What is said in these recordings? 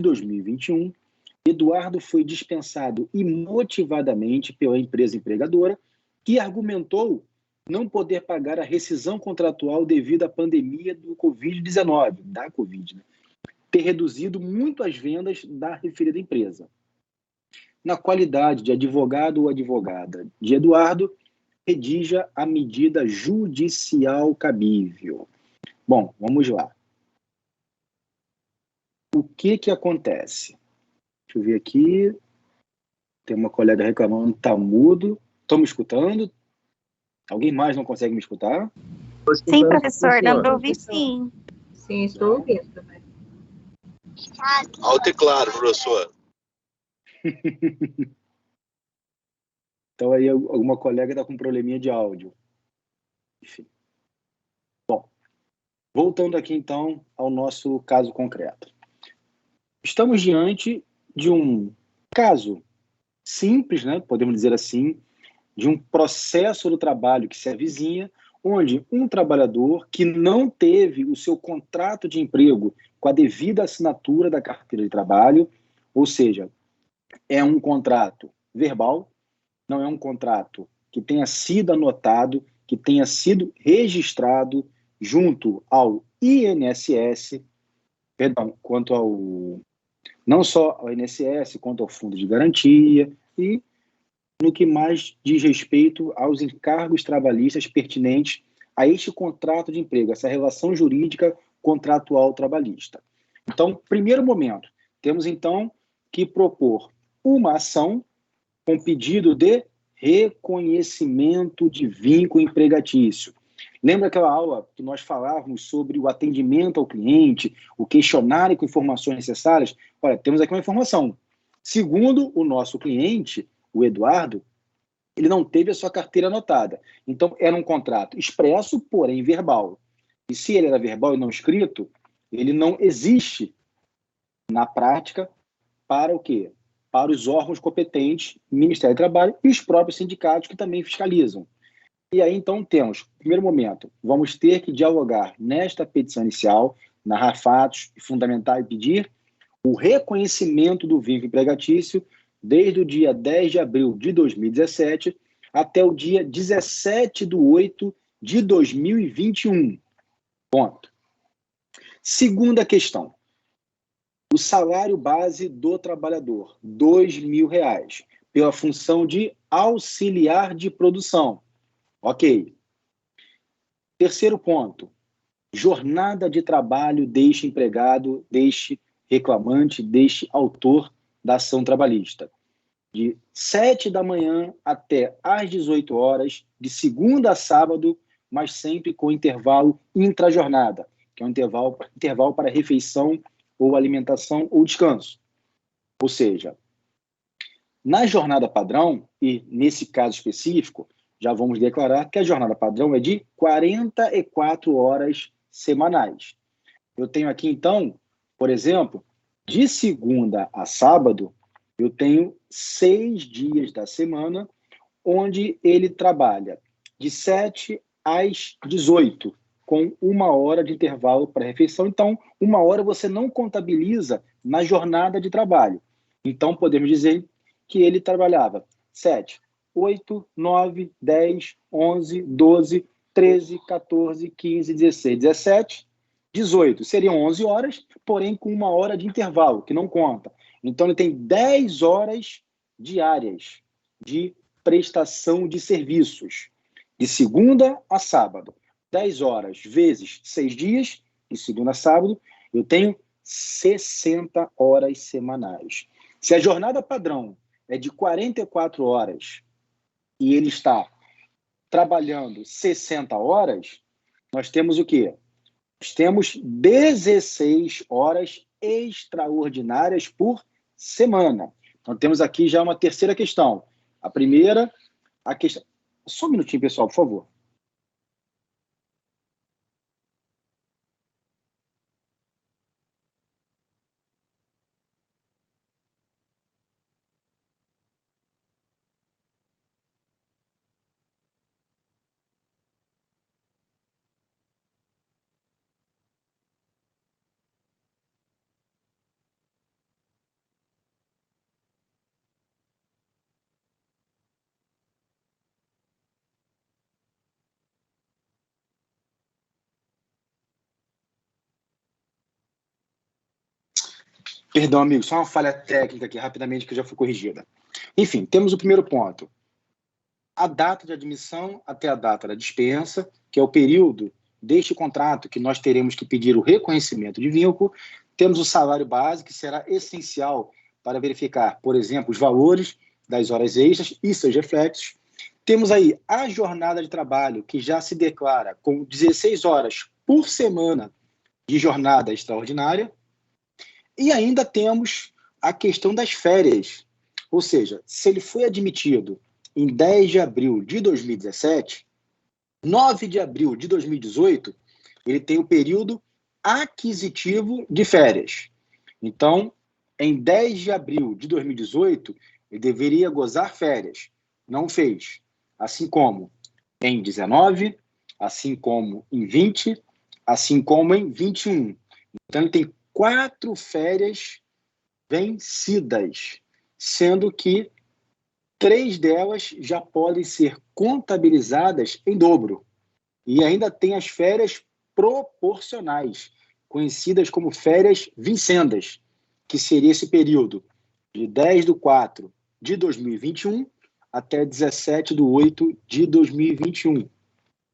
2021, Eduardo foi dispensado imotivadamente pela empresa empregadora, que argumentou não poder pagar a rescisão contratual devido à pandemia do Covid-19, da Covid, né? Ter reduzido muito as vendas da referida empresa. Na qualidade de advogado ou advogada de Eduardo, redija a medida judicial cabível. Bom, vamos lá. O que acontece? Deixa eu ver aqui. Tem uma colega reclamando que está mudo. Estão me escutando? Alguém mais não consegue me escutar? Sim, professor, dá para ouvir sim. Sim, estou ouvindo. Alto e claro, professor. Então aí alguma colega está com um probleminha de áudio. Enfim. Bom, voltando aqui então ao nosso caso concreto. Estamos diante de um caso simples, né, podemos dizer assim, de um processo do trabalho que se avizinha, onde um trabalhador que não teve o seu contrato de emprego com a devida assinatura da carteira de trabalho, ou seja, é um contrato verbal, não é um contrato que tenha sido anotado, que tenha sido registrado junto ao INSS, perdão, quanto ao não só ao INSS, quanto ao Fundo de Garantia e no que mais diz respeito aos encargos trabalhistas pertinentes a este contrato de emprego, essa relação jurídica contratual trabalhista. Então, primeiro momento, temos então que propor uma ação com pedido de reconhecimento de vínculo empregatício. Lembra aquela aula que nós falávamos sobre o atendimento ao cliente, o questionário com informações necessárias? Olha, temos aqui uma informação. Segundo o nosso cliente, o Eduardo, ele não teve a sua carteira anotada. Então, era um contrato expresso, porém verbal. E se ele era verbal e não escrito, ele não existe na prática para o quê? Para os órgãos competentes, Ministério do Trabalho e os próprios sindicatos que também fiscalizam. E aí, então, temos, primeiro momento, vamos ter que dialogar nesta petição inicial, narrar fatos, fundamentar e pedir o reconhecimento do vínculo empregatício desde o dia 10 de abril de 2017 até o dia 17 de 8 de 2021. Ponto. Segunda questão. O salário base do trabalhador, R$ 2.000, pela função de auxiliar de produção. Ok. Terceiro ponto. Jornada de trabalho deste empregado, deste reclamante, deste autor da ação trabalhista. De 7 da manhã até às 18 horas, de segunda a sábado, mas sempre com intervalo intrajornada, que é um intervalo para refeição ou alimentação ou descanso. Ou seja, na jornada padrão, e nesse caso específico, já vamos declarar que a jornada padrão é de 44 horas semanais. Eu tenho aqui, então, por exemplo, de segunda a sábado, eu tenho 6 dias da semana, onde ele trabalha de 7 às 18, com 1 hora de intervalo para refeição. Então, 1 hora você não contabiliza na jornada de trabalho. Então, podemos dizer que ele trabalhava 7, 8, 9, 10, 11, 12, 13, 14, 15, 16, 17, 18. Seriam 11 horas, porém com 1 hora de intervalo, que não conta. Então, ele tem 10 horas diárias de prestação de serviços, de segunda a sábado. 10 horas vezes 6 dias, de segunda a sábado, eu tenho 60 horas semanais. Se a jornada padrão é de 44 horas e ele está trabalhando 60 horas, nós temos o quê? Nós temos 16 horas extraordinárias por semana. Então, temos aqui já uma terceira questão. A primeira, a questão... Só um minutinho, pessoal, por favor. Perdão, amigo, só uma falha técnica aqui, rapidamente, que já foi corrigida. Enfim, temos o primeiro ponto. A data de admissão até a data da dispensa, que é o período deste contrato que nós teremos que pedir o reconhecimento de vínculo. Temos o salário base, que será essencial para verificar, por exemplo, os valores das horas extras e seus reflexos. Temos aí a jornada de trabalho, que já se declara com 16 horas por semana de jornada extraordinária. E ainda temos a questão das férias. Ou seja, se ele foi admitido em 10 de abril de 2017, 9 de abril de 2018, ele tem o período aquisitivo de férias. Então, em 10 de abril de 2018, ele deveria gozar férias. Não fez. Assim como em 19, assim como em 20, assim como em 21. Então, ele tem 4 férias vencidas, sendo que 3 delas já podem ser contabilizadas em dobro. E ainda tem as férias proporcionais, conhecidas como férias vincendas, que seria esse período de 10/4 de 2021 até 17/8 de 2021,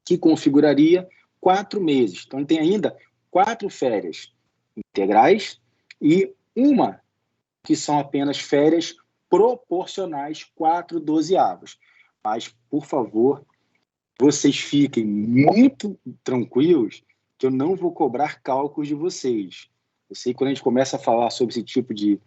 que configuraria 4 meses. Então, tem ainda 4 férias integrais e uma que são apenas férias proporcionais, 4/12. Mas, por favor, vocês fiquem muito tranquilos que eu não vou cobrar cálculos de vocês. Eu sei que quando a gente começa a falar sobre esse tipo de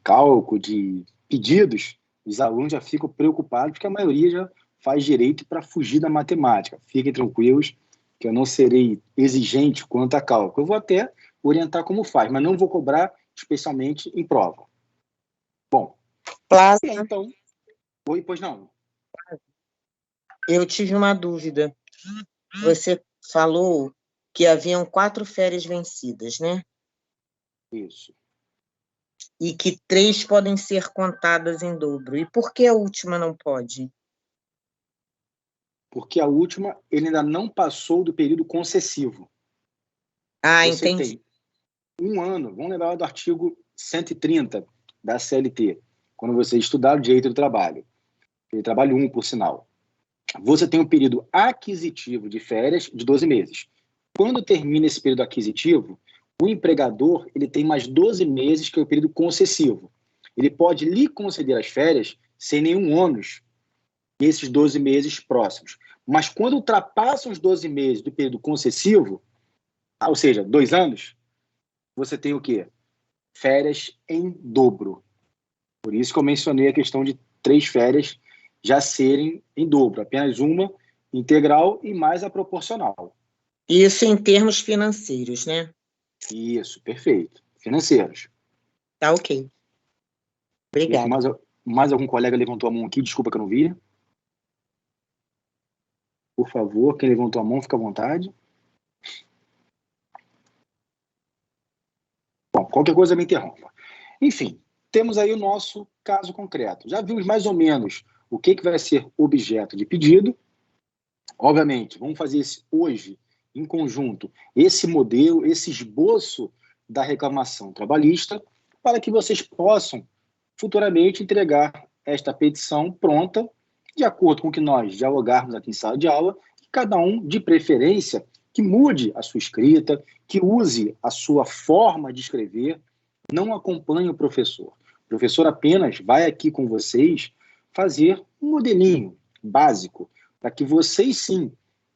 cálculo, de pedidos, os alunos já ficam preocupados, porque a maioria já faz direito para fugir da matemática. Fiquem tranquilos que eu não serei exigente quanto a cálculo. Eu vou até orientar como faz, mas não vou cobrar especialmente em prova. Bom, Plásio, então... Oi, pois não. eu tive uma dúvida. Você falou que haviam 4 férias vencidas, né? Isso. E que 3 podem ser contadas em dobro. E por que a última não pode? Porque a última, ele ainda não passou do período concessivo. Ah, Você entendi. tem 1 ano, vamos lembrar do artigo 130 da CLT, quando você estudar o direito do trabalho. Ele trabalha 1, por sinal. Você tem um período aquisitivo de férias de 12 meses. Quando termina esse período aquisitivo, o empregador ele tem mais 12 meses, que é o período concessivo. Ele pode lhe conceder as férias sem nenhum ônus nesses 12 meses próximos. Mas quando ultrapassam os 12 meses do período concessivo, ou seja, 2 anos, você tem o quê? Férias em dobro. Por isso que eu mencionei a questão de 3 férias já serem em dobro. Apenas uma integral e mais a proporcional. Isso em termos financeiros, né? Isso, perfeito. Financeiros. Tá ok. Obrigada. Mais algum colega levantou a mão aqui? Desculpa que eu não vi. Por favor, quem levantou a mão, fica à vontade. Bom, qualquer coisa me interrompa. Enfim, temos aí o nosso caso concreto. Já vimos mais ou menos o que vai ser objeto de pedido. Obviamente, vamos fazer hoje, em conjunto, esse modelo, esse esboço da reclamação trabalhista, para que vocês possam futuramente entregar esta petição pronta, de acordo com o que nós dialogarmos aqui em sala de aula, e cada um, de preferência, que mude a sua escrita, que use a sua forma de escrever, não acompanhe o professor. O professor apenas vai aqui com vocês fazer um modelinho básico, para que vocês, sim,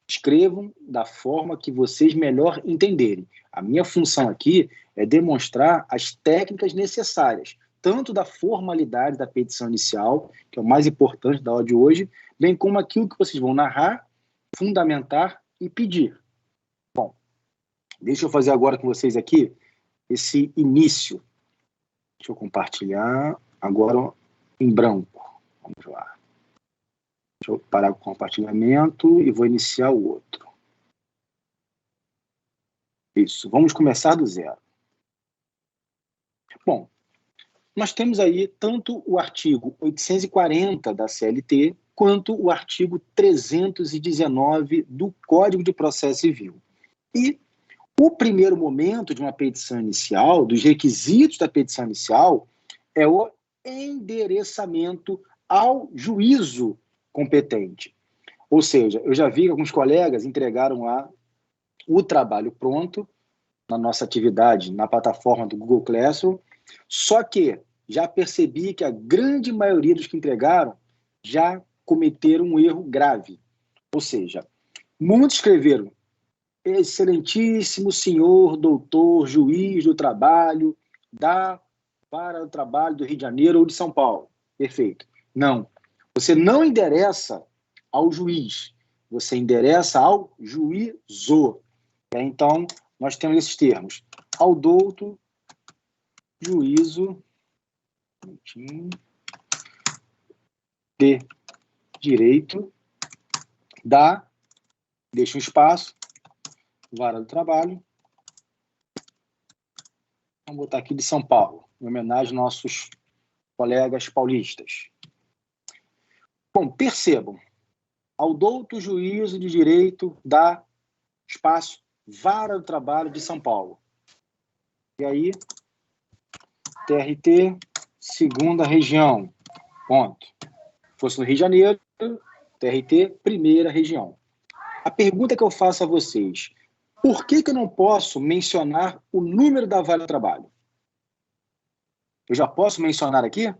escrevam da forma que vocês melhor entenderem. A minha função aqui é demonstrar as técnicas necessárias, tanto da formalidade da petição inicial, que é o mais importante da aula de hoje, bem como aquilo que vocês vão narrar, fundamentar e pedir. Bom, deixa eu fazer agora com vocês aqui esse início. Deixa eu compartilhar agora em branco. Vamos lá. Deixa eu parar com o compartilhamento e vou iniciar o outro. Isso, vamos começar do zero. Bom, nós temos aí tanto o artigo 840 da CLT, quanto o artigo 319 do Código de Processo Civil. E O primeiro momento de uma petição inicial, dos requisitos da petição inicial, é o endereçamento ao juízo competente. Ou seja, eu já vi que alguns colegas entregaram lá o trabalho pronto, na nossa atividade, na plataforma do Google Classroom, só que já percebi que a grande maioria dos que entregaram já cometeram um erro grave. Ou seja, muitos escreveram excelentíssimo senhor doutor juiz do trabalho da Vara do Trabalho do Rio de Janeiro ou de São Paulo. Perfeito. Não. Você não endereça ao juiz, você endereça ao juízo. Então, nós temos esses termos. Ao douto, juízo de direito da, deixa um espaço, Vara do Trabalho. Vamos botar aqui de São Paulo, em homenagem aos nossos colegas paulistas. Bom, percebam, ao douto juízo de direito da espaço Vara do Trabalho de São Paulo. E aí, TRT, segunda região, ponto. Fosse no Rio de Janeiro, TRT, primeira região. A pergunta que eu faço a vocês, por que eu não posso mencionar o número da Vara do Trabalho? Eu já posso mencionar aqui?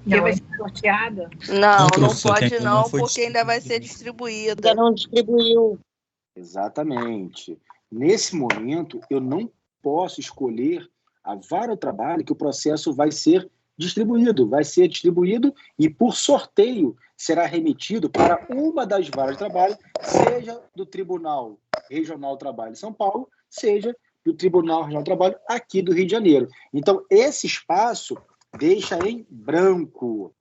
Não, vai ser sorteada? Não, não professor, pode não, foi porque ainda vai ser distribuída. Ainda não distribuiu. Exatamente. Nesse momento, eu não posso escolher a Vara do Trabalho que o processo vai ser distribuído. Vai ser distribuído e, por sorteio, será remetido para uma das varas de trabalho, seja do Tribunal Regional do Trabalho de São Paulo, seja do Tribunal Regional do Trabalho aqui do Rio de Janeiro. Então, esse espaço deixa em branco.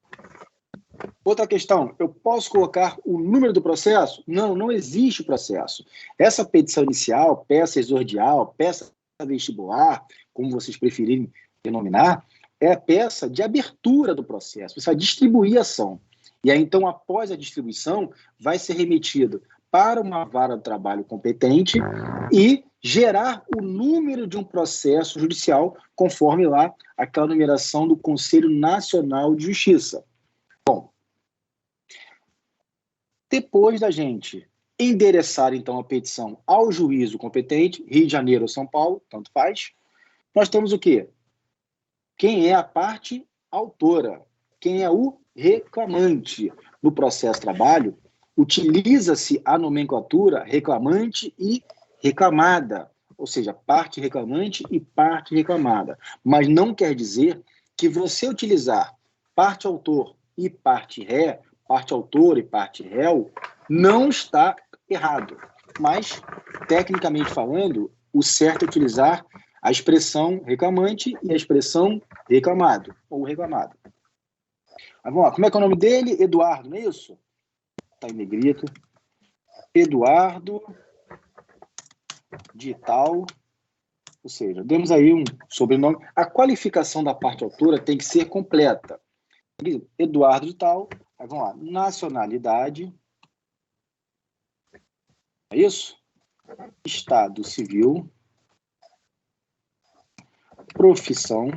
Outra questão, eu posso colocar o número do processo? Não, não existe processo. Essa petição inicial, peça exordial, peça vestibular, como vocês preferirem denominar, é a peça de abertura do processo. Você vai distribuir a ação. E aí, então, após a distribuição, vai ser remetido para uma vara do trabalho competente e gerar o número de um processo judicial conforme lá aquela numeração do Conselho Nacional de Justiça. Bom, depois da gente endereçar, então, a petição ao juízo competente, Rio de Janeiro ou São Paulo, tanto faz, nós temos o quê? Quem é a parte autora? Quem é o reclamante? No processo de trabalho, utiliza-se a nomenclatura reclamante e reclamada, ou seja, parte reclamante e parte reclamada. Mas não quer dizer que você utilizar parte autor e parte ré, parte autor e parte réu, não está errado. Mas, tecnicamente falando, o certo é utilizar a expressão reclamante e a expressão reclamado, ou reclamado. Mas vamos lá, como é que é o nome dele? Eduardo, não é isso? Está em negrito. Eduardo de tal, ou seja, demos aí um sobrenome. A qualificação da parte autora tem que ser completa. Eduardo de tal, aí vamos lá, nacionalidade, é isso? Estado civil, profissão.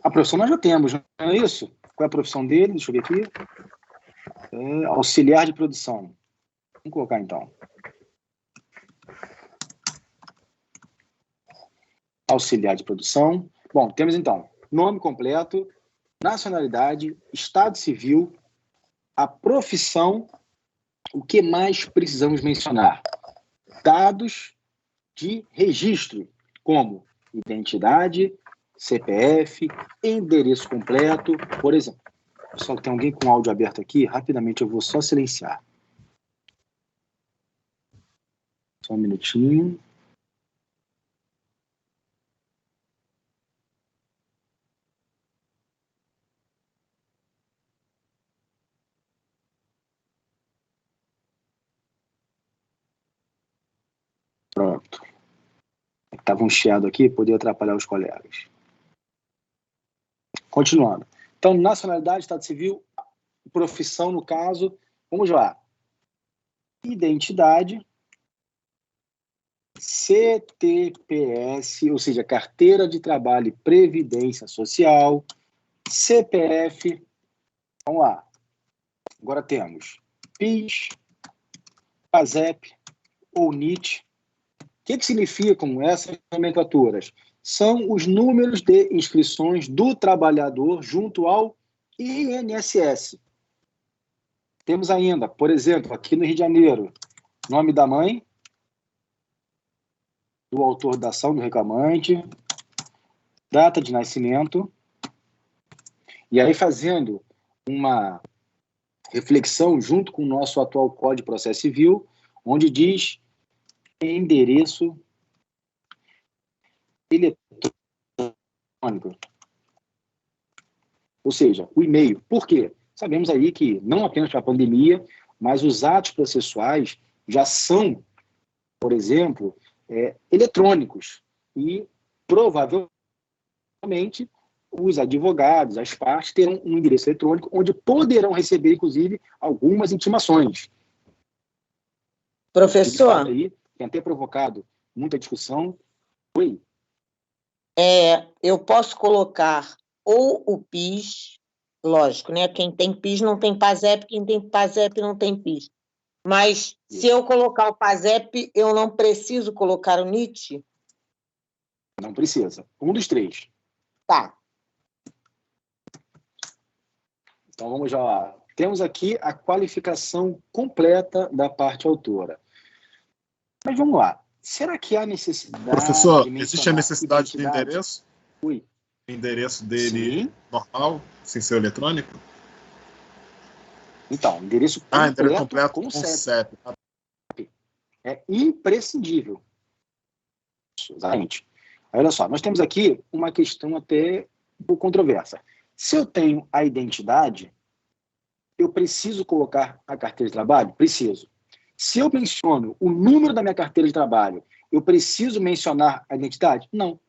A profissão nós já temos, não é isso? Qual é a profissão dele? Deixa eu ver aqui. Auxiliar de produção. Vamos colocar então. Auxiliar de produção. Bom, temos então nome completo, nacionalidade, estado civil, a profissão. O que mais precisamos mencionar? Dados de registro, como identidade, CPF, endereço completo, por exemplo. Pessoal, tem alguém com áudio aberto aqui? Rapidamente eu vou só silenciar. Só um minutinho. Pronto. Estava um chiado aqui, poderia atrapalhar os colegas. Continuando. Então, nacionalidade, estado civil, profissão, no caso. Vamos lá. Identidade, CTPS, ou seja, Carteira de Trabalho e Previdência Social, CPF, vamos lá. Agora temos PIS, PASEP ou NIT. O que significam essas nomenclaturas? São os números de inscrições do trabalhador junto ao INSS. Temos ainda, por exemplo, aqui no Rio de Janeiro, nome da mãe, do autor da ação do reclamante, data de nascimento, e aí fazendo uma reflexão junto com o nosso atual Código de Processo Civil, onde diz endereço eletrônico. Ou seja, o e-mail. Por quê? Sabemos aí que, não apenas para a pandemia, mas os atos processuais já são, por exemplo, eletrônicos. E, provavelmente, os advogados, as partes, terão um endereço eletrônico onde poderão receber, inclusive, algumas intimações. Professor? Aí, tem até provocado muita discussão. Oi? Eu posso colocar ou o PIS, lógico, né? Quem tem PIS não tem PASEP, quem tem PASEP não tem PIS. Mas se eu colocar o PASEP, eu não preciso colocar o NIT? Não precisa. Um dos três. Tá. Então vamos já lá. Temos aqui a qualificação completa da parte autora. Mas vamos lá. Será que há necessidade... Professor, existe a necessidade do endereço? Ui. O endereço dele Sim. Normal, sem ser eletrônico? Então, endereço completo com CEP. É imprescindível. Exatamente. Olha só, nós temos aqui uma questão até um pouco controversa. Se eu tenho a identidade, eu preciso colocar a carteira de trabalho? Preciso. Se eu menciono o número da minha carteira de trabalho, eu preciso mencionar a identidade? Não.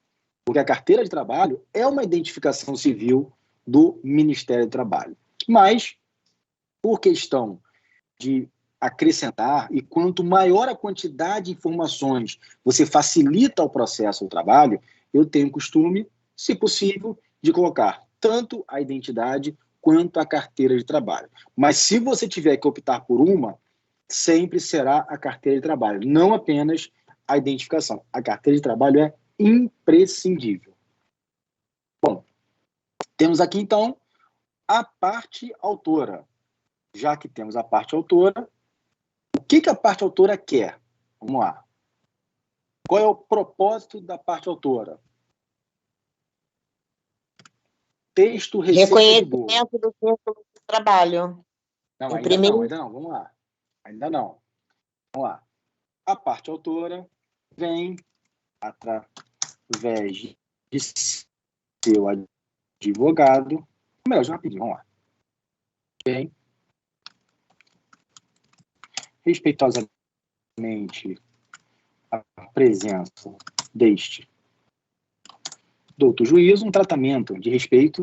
Porque a carteira de trabalho é uma identificação civil do Ministério do Trabalho. Mas, por questão de acrescentar, e quanto maior a quantidade de informações você facilita o processo do trabalho, eu tenho o costume, se possível, de colocar tanto a identidade quanto a carteira de trabalho. Mas se você tiver que optar por uma, sempre será a carteira de trabalho, não apenas a identificação. A carteira de trabalho é imprescindível. Bom, temos aqui, então, a parte autora. Já que temos a parte autora, o que a parte autora quer? Vamos lá. Qual é o propósito da parte autora? Texto, receita de bolo. Reconhecimento do vínculo de trabalho. Não, ainda não. Vamos lá. Ainda não. Vamos lá. A parte autora vem através de seu advogado. Melhor, já rapidinho, vamos lá. Vem respeitosamente a presença deste douto juiz, um tratamento de respeito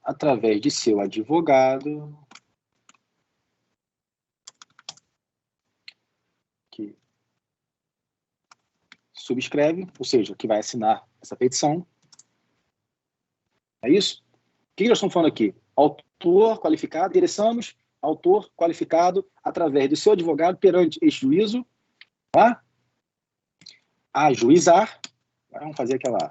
através de seu advogado que subscreve, ou seja, que vai assinar essa petição. É isso? O que nós estamos falando aqui? Autor qualificado, interessamos autor qualificado através do seu advogado perante este juízo, tá? Ajuizar. Vamos fazer aquela...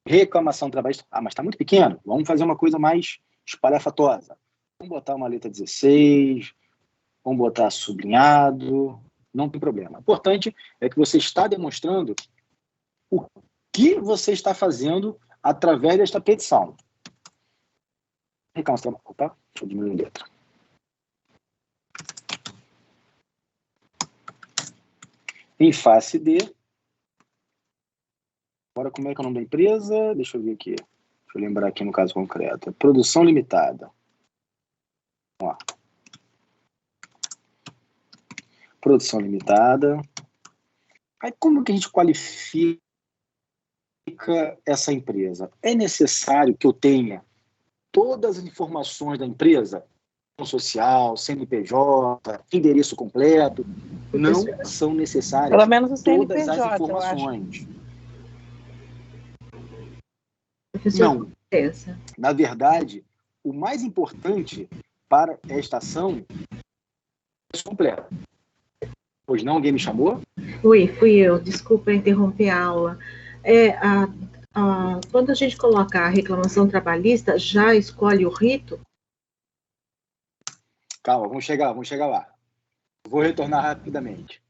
Reclamação trabalhista. Ah, mas está muito pequeno. Vamos fazer uma coisa mais espalhafatosa. Vamos botar uma letra 16, vamos botar sublinhado, não tem problema. O importante é que você está demonstrando o que você está fazendo através desta petição. Reclamação. Opa, deixa eu diminuir a letra. Em face de... Agora, como é que é o nome da empresa? Deixa eu ver aqui. Deixa eu lembrar aqui no caso concreto. Produção Limitada. Vamos lá. Produção Limitada. Aí, como que a gente qualifica coloca essa empresa, é necessário que eu tenha todas as informações da empresa? Social, CNPJ, endereço completo? Não são necessárias Pelo menos o todas as CNPJ, informações. Professor, Não. Na verdade, o mais importante para esta ação é o completo. Pois não, alguém me chamou? fui eu. Desculpa interromper a aula. Quando a gente coloca a reclamação trabalhista, já escolhe o rito? Calma, vamos chegar lá. Vou retornar rapidamente.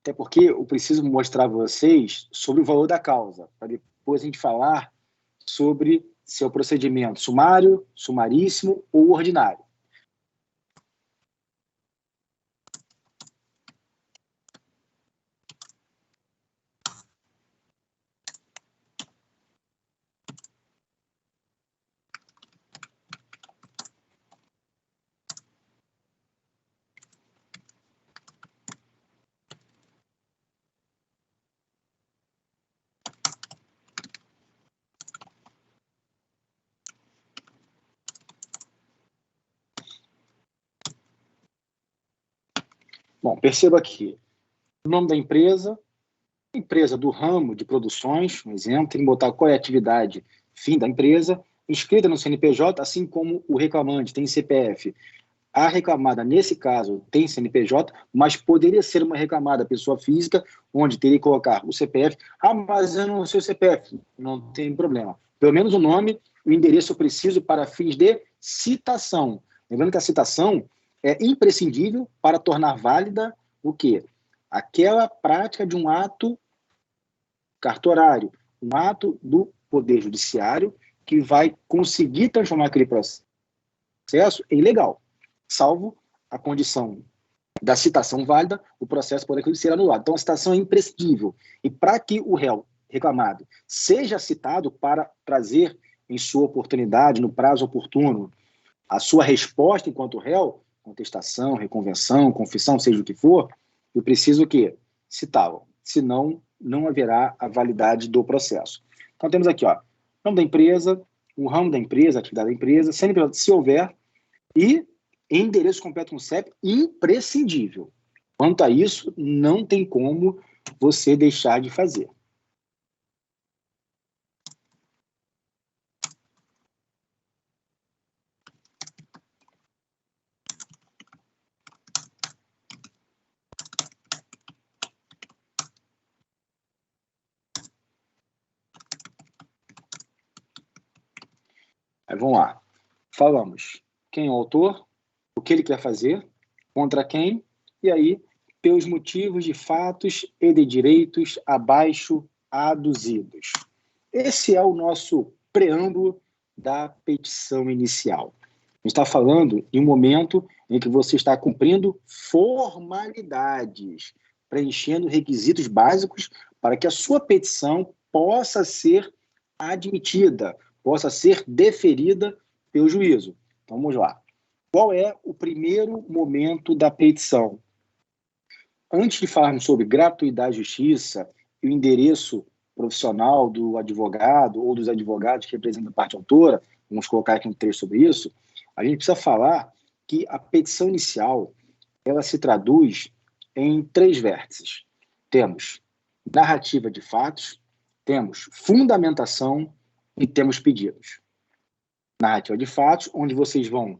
Até porque eu preciso mostrar a vocês sobre o valor da causa, para depois a gente falar sobre se é o procedimento sumário, sumaríssimo ou ordinário. Bom, perceba aqui, o nome da empresa do ramo de produções, um exemplo, tem que botar qual é a atividade fim da empresa, inscrita no CNPJ, assim como o reclamante tem CPF. A reclamada, nesse caso, tem CNPJ, mas poderia ser uma reclamada pessoa física, onde teria que colocar o CPF. Ah, mas eu não sei o CPF. Não tem problema. Pelo menos o nome, o endereço eu preciso para fins de citação. Lembrando que a citação é imprescindível para tornar válida o quê? Aquela prática de um ato cartorário, um ato do Poder Judiciário que vai conseguir transformar aquele processo em legal, salvo a condição da citação válida, o processo poderá ser anulado. Então, a citação é imprescindível. E para que o réu reclamado seja citado para trazer em sua oportunidade, no prazo oportuno, a sua resposta enquanto réu, contestação, reconvenção, confissão, seja o que for, eu preciso o quê? Citá-lo. Senão, não haverá a validade do processo. Então, temos aqui, ó, nome da empresa, o ramo da empresa, a atividade da empresa, CNPJ, se houver, e endereço completo com CEP, imprescindível. Quanto a isso, não tem como você deixar de fazer. Aí, vamos lá. Falamos quem é o autor, o que ele quer fazer, contra quem, e aí, pelos motivos de fatos e de direitos abaixo aduzidos. Esse é o nosso preâmbulo da petição inicial. A gente está falando em um momento em que você está cumprindo formalidades, preenchendo requisitos básicos para que a sua petição possa ser admitida, possa ser deferida pelo juízo. Então, vamos lá. Qual é o primeiro momento da petição? Antes de falarmos sobre gratuidade de justiça e o endereço profissional do advogado ou dos advogados que representam a parte autora, vamos colocar aqui um trecho sobre isso, a gente precisa falar que a petição inicial ela se traduz em 3 vértices. Temos narrativa de fatos, temos fundamentação e temos pedidos. Narrativa de fatos, onde vocês vão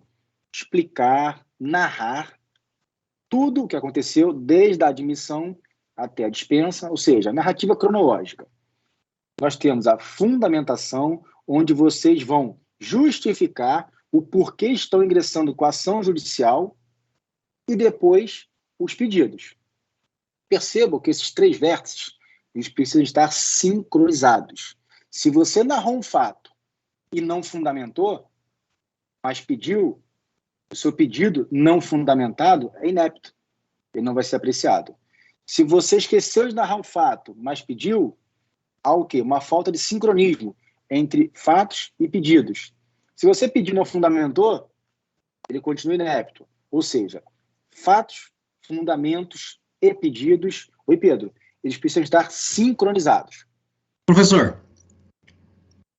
explicar, narrar tudo o que aconteceu desde a admissão até a dispensa, ou seja, a narrativa cronológica. Nós temos a fundamentação, onde vocês vão justificar o porquê estão ingressando com a ação judicial e depois os pedidos. Percebam que esses 3 vértices eles precisam estar sincronizados. Se você narrou um fato e não fundamentou, mas pediu, o seu pedido não fundamentado é inepto. Ele não vai ser apreciado. Se você esqueceu de narrar um fato, mas pediu, há o quê? Uma falta de sincronismo entre fatos e pedidos. Se você pediu e não fundamentou, ele continua inepto. Ou seja, fatos, fundamentos e pedidos... Oi, Pedro. Eles precisam estar sincronizados. Professor,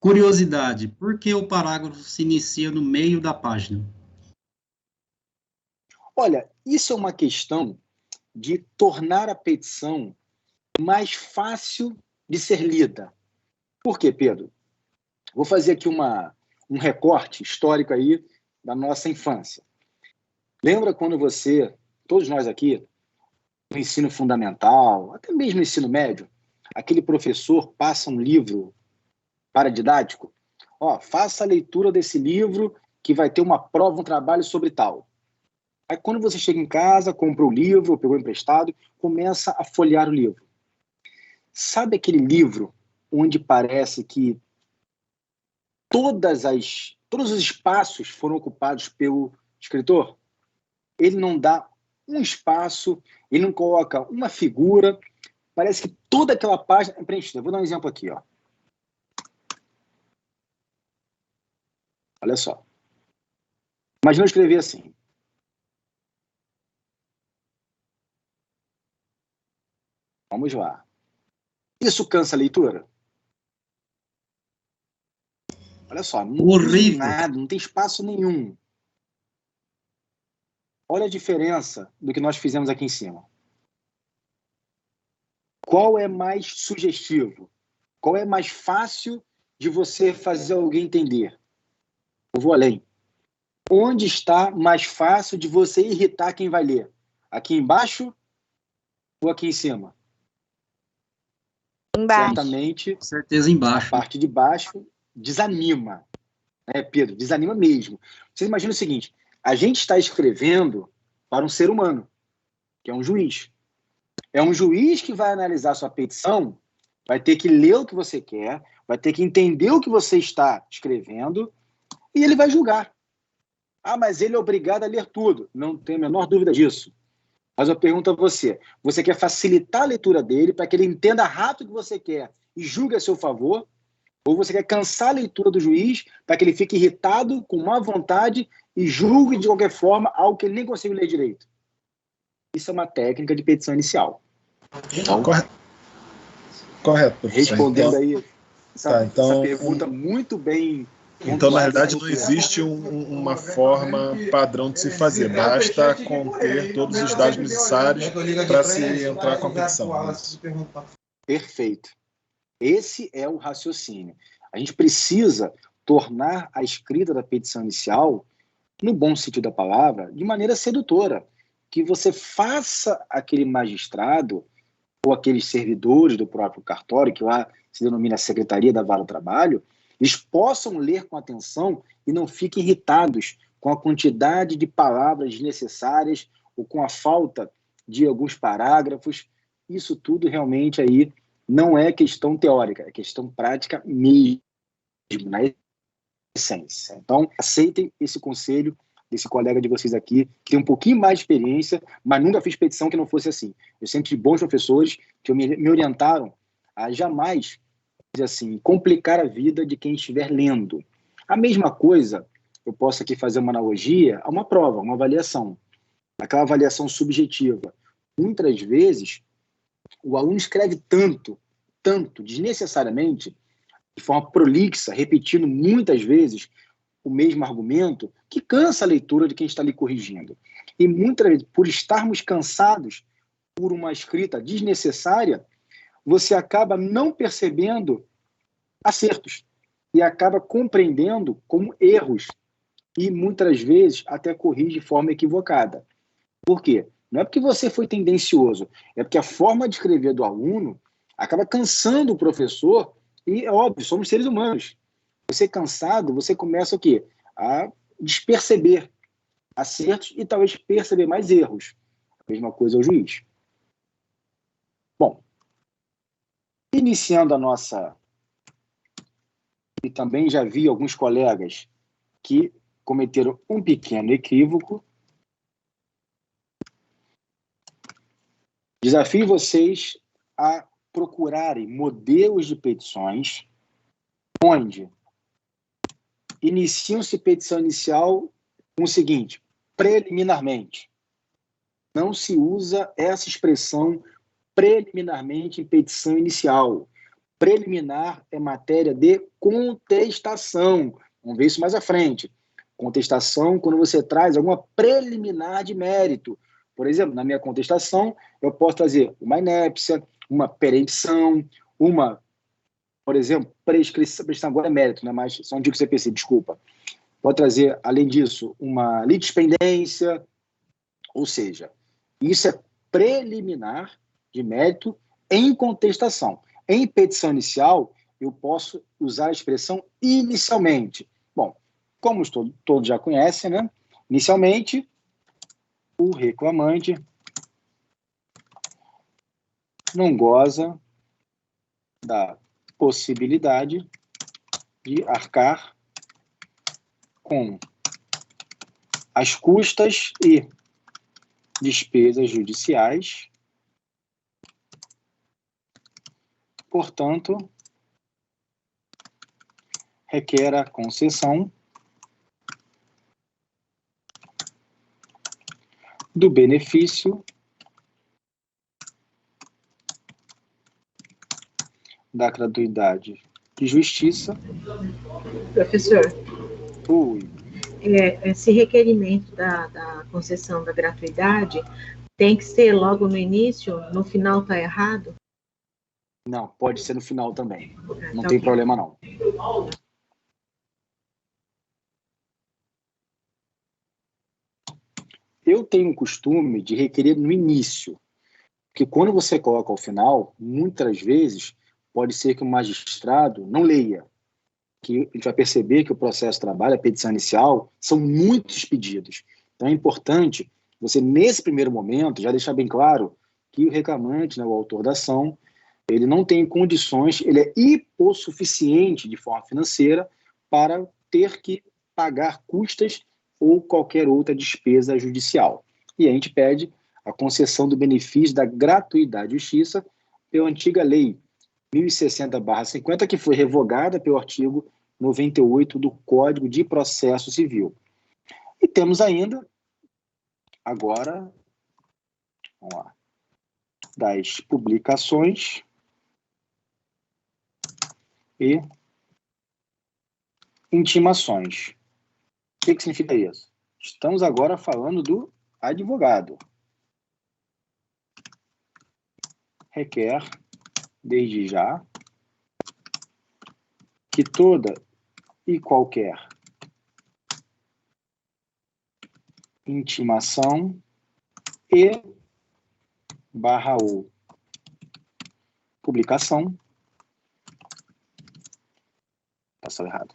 curiosidade, por que o parágrafo se inicia no meio da página? Olha, isso é uma questão de tornar a petição mais fácil de ser lida. Por quê, Pedro? Vou fazer aqui um recorte histórico aí da nossa infância. Lembra quando você, todos nós aqui, no ensino fundamental, até mesmo no ensino médio, aquele professor passa um livro paradidático? Ó, faça a leitura desse livro que vai ter uma prova, um trabalho sobre tal. Aí quando você chega em casa, compra o livro, pegou emprestado, começa a folhear o livro. Sabe aquele livro onde parece que todos os espaços foram ocupados pelo escritor? Ele não dá um espaço, ele não coloca uma figura, parece que toda aquela página é preenchida. Eu vou dar um exemplo aqui, ó. Olha só. Imagina eu escrever assim. Vamos lá. Isso cansa a leitura? Olha só, não tem nada, não tem espaço nenhum. Olha a diferença do que nós fizemos aqui em cima. Qual é mais sugestivo? Qual é mais fácil de você fazer alguém entender? Eu vou além. Onde está mais fácil de você irritar quem vai ler? Aqui embaixo ou aqui em cima? Embaixo. Certamente, Com certeza embaixo. a parte de baixo desanima. Pedro, desanima mesmo. Você imagina o seguinte, a gente está escrevendo para um ser humano, que é um juiz. É um juiz que vai analisar sua petição, vai ter que ler o que você quer, vai ter que entender o que você está escrevendo e ele vai julgar. Ah, mas ele é obrigado a ler tudo. Não tenho a menor dúvida disso. Mas eu pergunto a você, você quer facilitar a leitura dele para que ele entenda rápido o que você quer e julgue a seu favor? Ou você quer cansar a leitura do juiz para que ele fique irritado, com má vontade e julgue de qualquer forma algo que ele nem consegue ler direito? Isso é uma técnica de petição inicial. Então, correto, professor. Respondendo aí essa então, pergunta muito bem. Então, na realidade, não existe uma forma padrão de se fazer. Basta conter todos os dados necessários para se entrar com a petição. Perfeito. Esse é o raciocínio. A gente precisa tornar a escrita da petição inicial, no bom sentido da palavra, de maneira sedutora. Que você faça aquele magistrado ou aqueles servidores do próprio cartório, que lá se denomina Secretaria da Vara do Trabalho, eles possam ler com atenção e não fiquem irritados com a quantidade de palavras desnecessárias ou com a falta de alguns parágrafos. Isso tudo realmente aí não é questão teórica, é questão prática mesmo, na essência. Então, aceitem esse conselho desse colega de vocês aqui, que tem um pouquinho mais de experiência, mas nunca fiz petição que não fosse assim. Eu sempre tive bons professores que me orientaram a jamais, assim, complicar a vida de quem estiver lendo. A mesma coisa, eu posso aqui fazer uma analogia a uma prova, uma avaliação. Aquela avaliação subjetiva. Muitas vezes, o aluno escreve tanto, desnecessariamente, de forma prolixa, repetindo muitas vezes o mesmo argumento, que cansa a leitura de quem está lhe corrigindo. E muitas vezes, por estarmos cansados por uma escrita desnecessária, você acaba não percebendo acertos e acaba compreendendo como erros e muitas vezes até corrige de forma equivocada. Por quê? Não é porque você foi tendencioso, é porque a forma de escrever do aluno acaba cansando o professor e, é óbvio, somos seres humanos. Você cansado, você começa o quê? A desperceber acertos e talvez perceber mais erros. A mesma coisa ao juiz. Bom, iniciando a nossa... E também já vi alguns colegas que cometeram um pequeno equívoco. Desafio vocês a procurarem modelos de petições onde iniciam-se petição inicial com o seguinte: preliminarmente. Não se usa essa expressão preliminarmente em petição inicial. Preliminar é matéria de contestação. Vamos ver isso mais à frente. Contestação, quando você traz alguma preliminar de mérito. Por exemplo, na minha contestação, eu posso trazer uma inépcia, uma perempção, uma, por exemplo, prescrição, agora é mérito, né? Mas só um dia que você percebe, desculpa. Pode trazer, além disso, uma litispendência, ou seja, isso é preliminar de mérito em contestação. Em petição inicial, eu posso usar a expressão inicialmente. Bom, como todos já conhecem, né? Inicialmente, o reclamante não goza da possibilidade de arcar com as custas e despesas judiciais, portanto, requer a concessão do benefício da gratuidade de justiça. Professor, Ui, esse requerimento da concessão da gratuidade tem que ser logo no início, no final está errado? não, pode ser no final também. Não Tá tem ok. problema, não. Eu tenho o costume de requerer no início, porque quando você coloca ao final, muitas vezes pode ser que o magistrado não leia, que a gente vai perceber que o processo de trabalho, a petição inicial, são muitos pedidos. Então é importante você, nesse primeiro momento, já deixar bem claro que o reclamante, né, o autor da ação, ele não tem condições, ele é hipossuficiente de forma financeira para ter que pagar custas ou qualquer outra despesa judicial. E a gente pede a concessão do benefício da gratuidade de justiça pela antiga lei 1060/50, que foi revogada pelo artigo 98 do Código de Processo Civil. E temos ainda, agora, vamos lá, das publicações e intimações. O que significa isso? Estamos agora falando do advogado. Requer, desde já, que toda e qualquer intimação e /ou publicação, passou errado,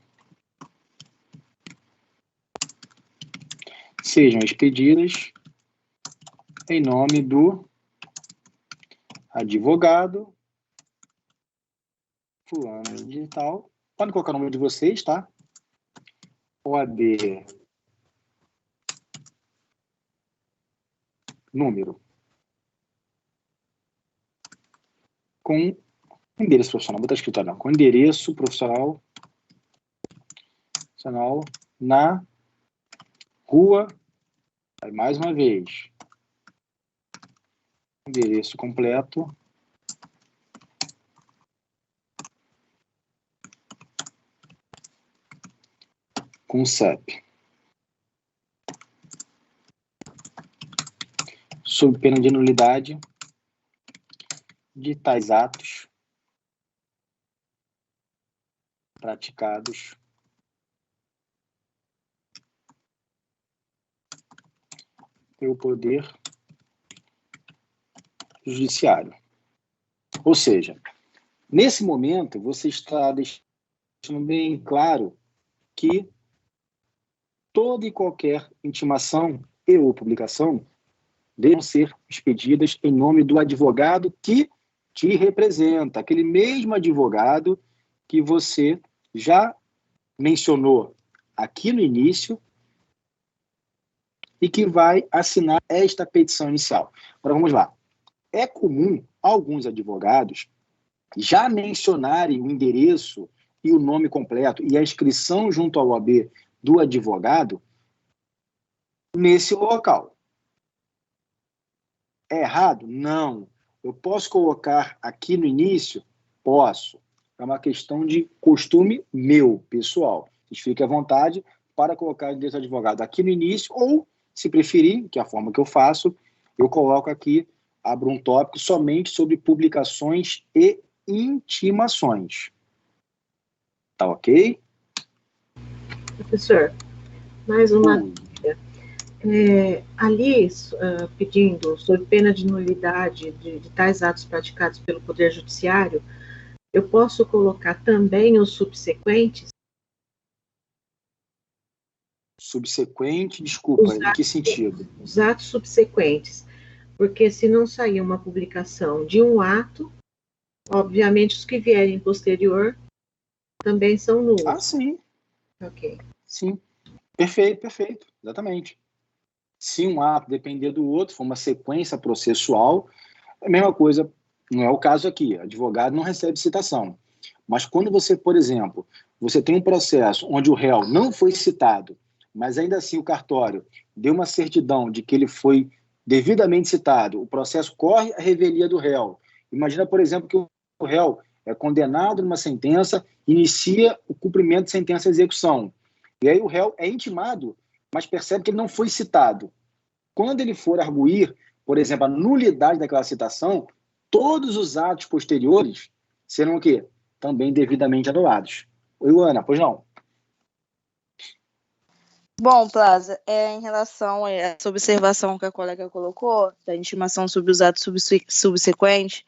sejam expedidas em nome do advogado fulano de tal. Pode colocar o nome de vocês, tá? OAB número com endereço profissional, vou estar escrito não, com endereço profissional na rua, aí mais uma vez, endereço completo, com CEP, sob pena de nulidade de tais atos praticados pelo Poder Judiciário. Ou seja, nesse momento, você está deixando bem claro que toda e qualquer intimação e ou publicação devem ser expedidas em nome do advogado que te representa, aquele mesmo advogado que você já mencionou aqui no início e que vai assinar esta petição inicial. Agora, vamos lá. É comum alguns advogados já mencionarem o endereço e o nome completo e a inscrição junto ao OAB do advogado nesse local. É errado? Não. Eu posso colocar aqui no início? Posso. é uma questão de costume meu, pessoal. Vocês fiquem à vontade para colocar o endereço do advogado aqui no início, ou, se preferir, que é a forma que eu faço, eu coloco aqui, abro um tópico somente sobre publicações e intimações. Tá ok? Professor, mais uma dúvida. Ali, pedindo, sob pena de nulidade de tais atos praticados pelo Poder Judiciário, eu posso colocar também os subsequentes? Subsequente, desculpa, em que sentido? Os atos subsequentes. Porque se não sair uma publicação de um ato, obviamente os que vierem posterior também são nulos. Ah, sim. Ok. Sim. Perfeito, exatamente. Se um ato depender do outro, for uma sequência processual, é a mesma coisa, não é o caso aqui, advogado não recebe citação. Mas quando você, por exemplo, você tem um processo onde o réu não foi citado, mas ainda assim o cartório deu uma certidão de que ele foi devidamente citado, o processo corre a revelia do réu. Imagina, por exemplo, que o réu é condenado numa sentença, inicia o cumprimento de sentença de execução. E aí o réu é intimado, mas percebe que ele não foi citado. Quando ele for arguir, por exemplo, a nulidade daquela citação, todos os atos posteriores serão o quê? Também devidamente anulados. Oi, Ana, pois não? Bom, Plaza, em relação a essa observação que a colega colocou, da intimação sobre os atos subsequentes,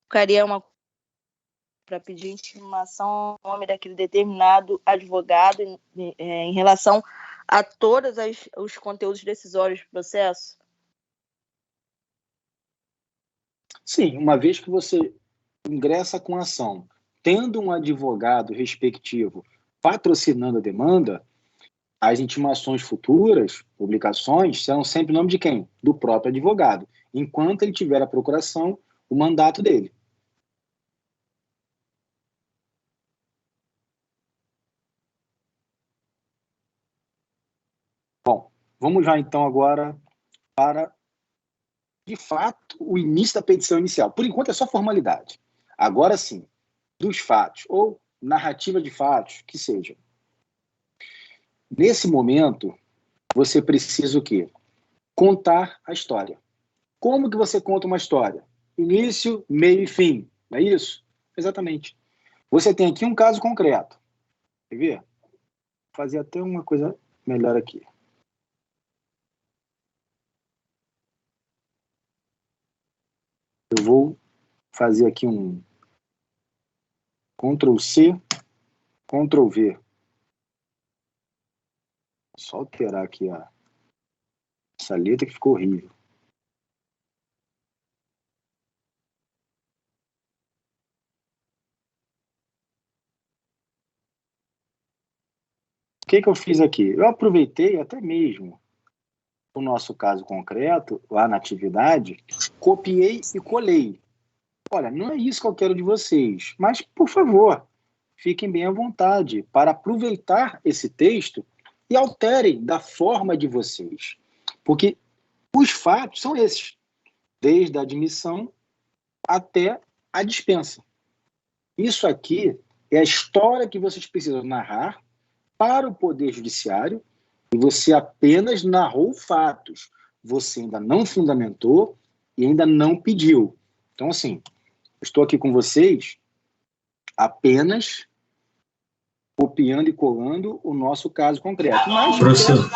ficaria uma para pedir intimação no nome daquele determinado advogado em relação a todos os conteúdos decisórios do processo? Sim, uma vez que você ingressa com a ação, tendo um advogado respectivo patrocinando a demanda, as intimações futuras, publicações, serão sempre em nome de quem? Do próprio advogado, enquanto ele tiver a procuração, o mandato dele. Bom, vamos já então agora para, de fato, o início da petição inicial. Por enquanto é só formalidade. Agora sim, dos fatos, ou narrativa de fatos, que seja. Nesse momento, você precisa o quê? Contar a história. Como que você conta uma história? Início, meio e fim. Não é isso? Exatamente. Você tem aqui um caso concreto. Quer ver? Vou fazer até uma coisa melhor aqui. Eu vou fazer aqui um Ctrl+C, Ctrl+V. Só alterar aqui essa letra que ficou horrível. O que eu fiz aqui? Eu aproveitei até mesmo o nosso caso concreto, lá na atividade, copiei e colei. Olha, não é isso que eu quero de vocês, mas, por favor, fiquem bem à vontade para aproveitar esse texto e alterem da forma de vocês. Porque os fatos são esses, desde a admissão até a dispensa. Isso aqui é a história que vocês precisam narrar para o Poder Judiciário, e você apenas narrou fatos. Você ainda não fundamentou e ainda não pediu. Então, assim, estou aqui com vocês apenas copiando e colando o nosso caso concreto. Mas, professor,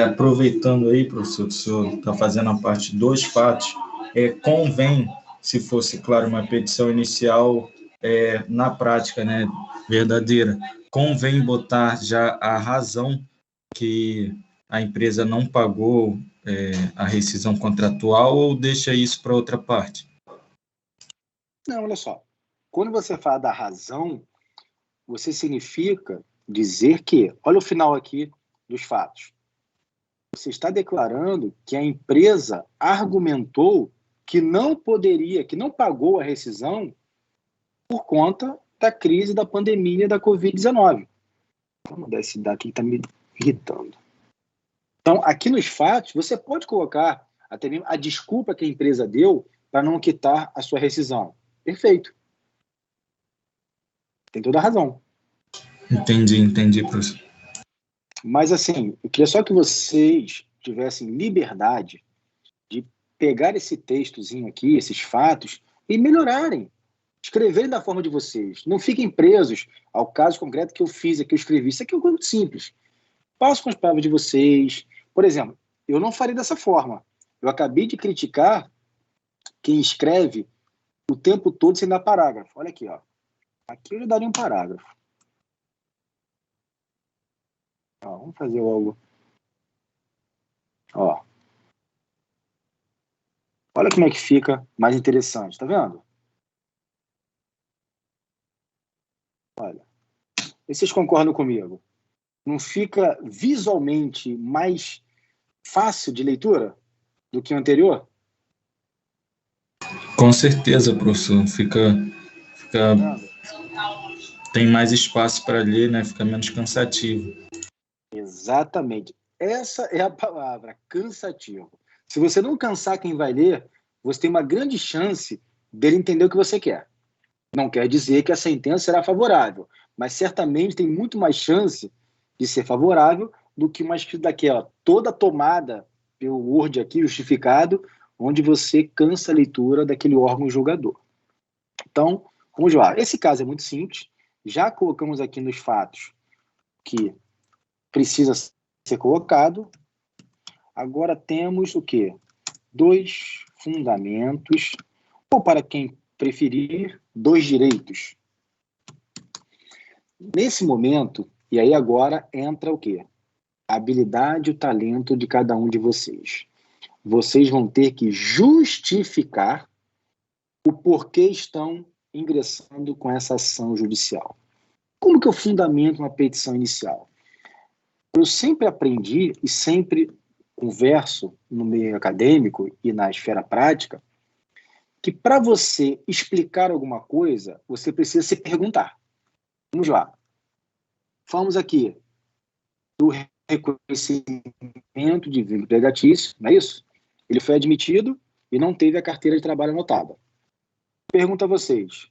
aproveitando aí, professor, que o senhor está fazendo a parte dos fatos, convém, se fosse, claro, uma petição inicial na prática, né, verdadeira, convém botar já a razão que a empresa não pagou a rescisão contratual, ou deixa isso para outra parte? Não, olha só. Quando você fala da razão, você significa dizer que, olha o final aqui dos fatos. Você está declarando que a empresa argumentou que não poderia, que não pagou a rescisão por conta da crise da pandemia da Covid-19. Vou mudar esse daqui que está me irritando. Então, aqui nos fatos, você pode colocar até mesmo a desculpa que a empresa deu para não quitar a sua rescisão. Perfeito. Tem toda a razão. Entendi, professor. Mas, assim, eu queria só que vocês tivessem liberdade de pegar esse textozinho aqui, esses fatos, e melhorarem. Escreverem da forma de vocês. Não fiquem presos ao caso concreto que eu fiz aqui, eu escrevi. Isso aqui é uma coisa muito simples. Passo com as palavras de vocês. Por exemplo, eu não faria dessa forma. Eu acabei de criticar quem escreve o tempo todo sem dar parágrafo. Olha aqui, ó. Aqui eu já daria um parágrafo. Ó, vamos fazer algo. Ó. Olha como é que fica mais interessante, tá vendo? Olha. E vocês concordam comigo? Não fica visualmente mais fácil de leitura do que o anterior? Com certeza, professor. Tem mais espaço para ler, né? Fica menos cansativo. Exatamente. Essa é a palavra, cansativo. Se você não cansar quem vai ler, você tem uma grande chance dele entender o que você quer. Não quer dizer que a sentença será favorável, mas certamente tem muito mais chance de ser favorável do que uma escrita daquela, toda tomada pelo Word aqui, justificado, onde você cansa a leitura daquele órgão julgador. Então, vamos lá. Esse caso é muito simples. Já colocamos aqui nos fatos que precisa ser colocado. Agora temos o quê? 2 fundamentos, ou para quem preferir, 2 direitos. Nesse momento, e aí agora entra o quê? A habilidade e o talento de cada um de vocês. Vocês vão ter que justificar o porquê estão ingressando com essa ação judicial. Como que eu fundamento uma petição inicial? Eu sempre aprendi e sempre converso no meio acadêmico e na esfera prática que para você explicar alguma coisa, você precisa se perguntar. Vamos lá. Falamos aqui do reconhecimento de vínculo empregatício, não é isso? Ele foi admitido e não teve a carteira de trabalho anotada. Pergunto a vocês,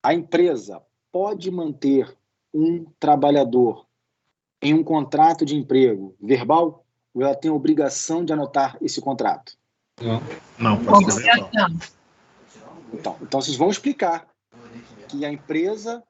a empresa pode manter um trabalhador em um contrato de emprego verbal ou ela tem a obrigação de anotar esse contrato? Não, pode ser verbal. Então vocês vão explicar que a empresa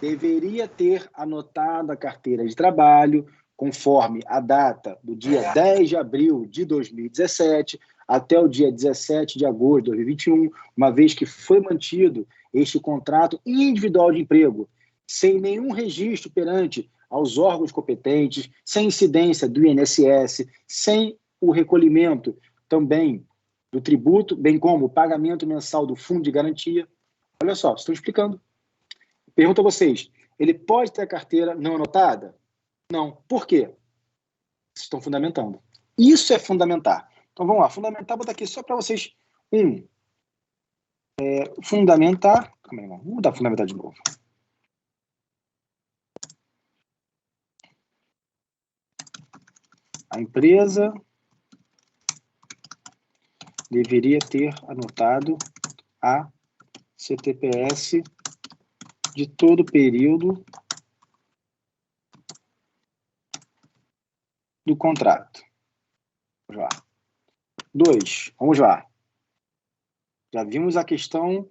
deveria ter anotado a carteira de trabalho conforme a data do dia 10 de abril de 2017 até o dia 17 de agosto de 2021, uma vez que foi mantido este contrato individual de emprego, sem nenhum registro perante aos órgãos competentes, sem incidência do INSS, sem o recolhimento também do tributo, bem como o pagamento mensal do fundo de garantia. Olha só, estou explicando. Pergunto a vocês, ele pode ter a carteira não anotada? Não. Por quê? Vocês estão fundamentando. Isso é fundamentar. Então, vamos lá. Fundamentar, vou botar aqui só para vocês. Fundamentar. Vamos mudar fundamentar de novo. A empresa deveria ter anotado a CTPS de todo o período do contrato. Vamos lá. 2, vamos lá. Já vimos a questão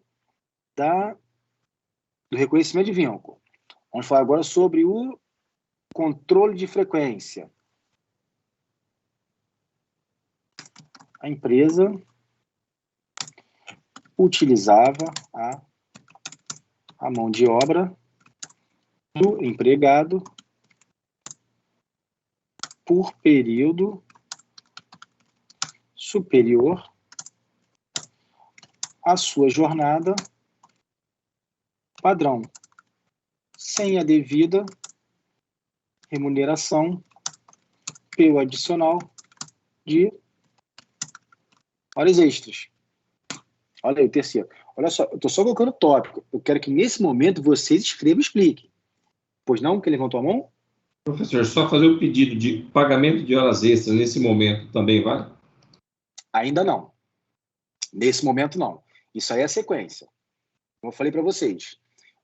do reconhecimento de vínculo. Vamos falar agora sobre o controle de frequência. A empresa utilizava a mão de obra do empregado por período superior à sua jornada padrão, sem a devida remuneração pelo adicional de horas extras. Olha aí o terceiro. Olha só, eu estou só colocando tópico. Eu quero que nesse momento vocês escrevam e expliquem. Pois não, que levantou a mão? Professor, só fazer o pedido de pagamento de horas extras nesse momento também vale? Ainda não. Ainda não. Nesse momento, não. Isso aí é a sequência. Como eu falei para vocês,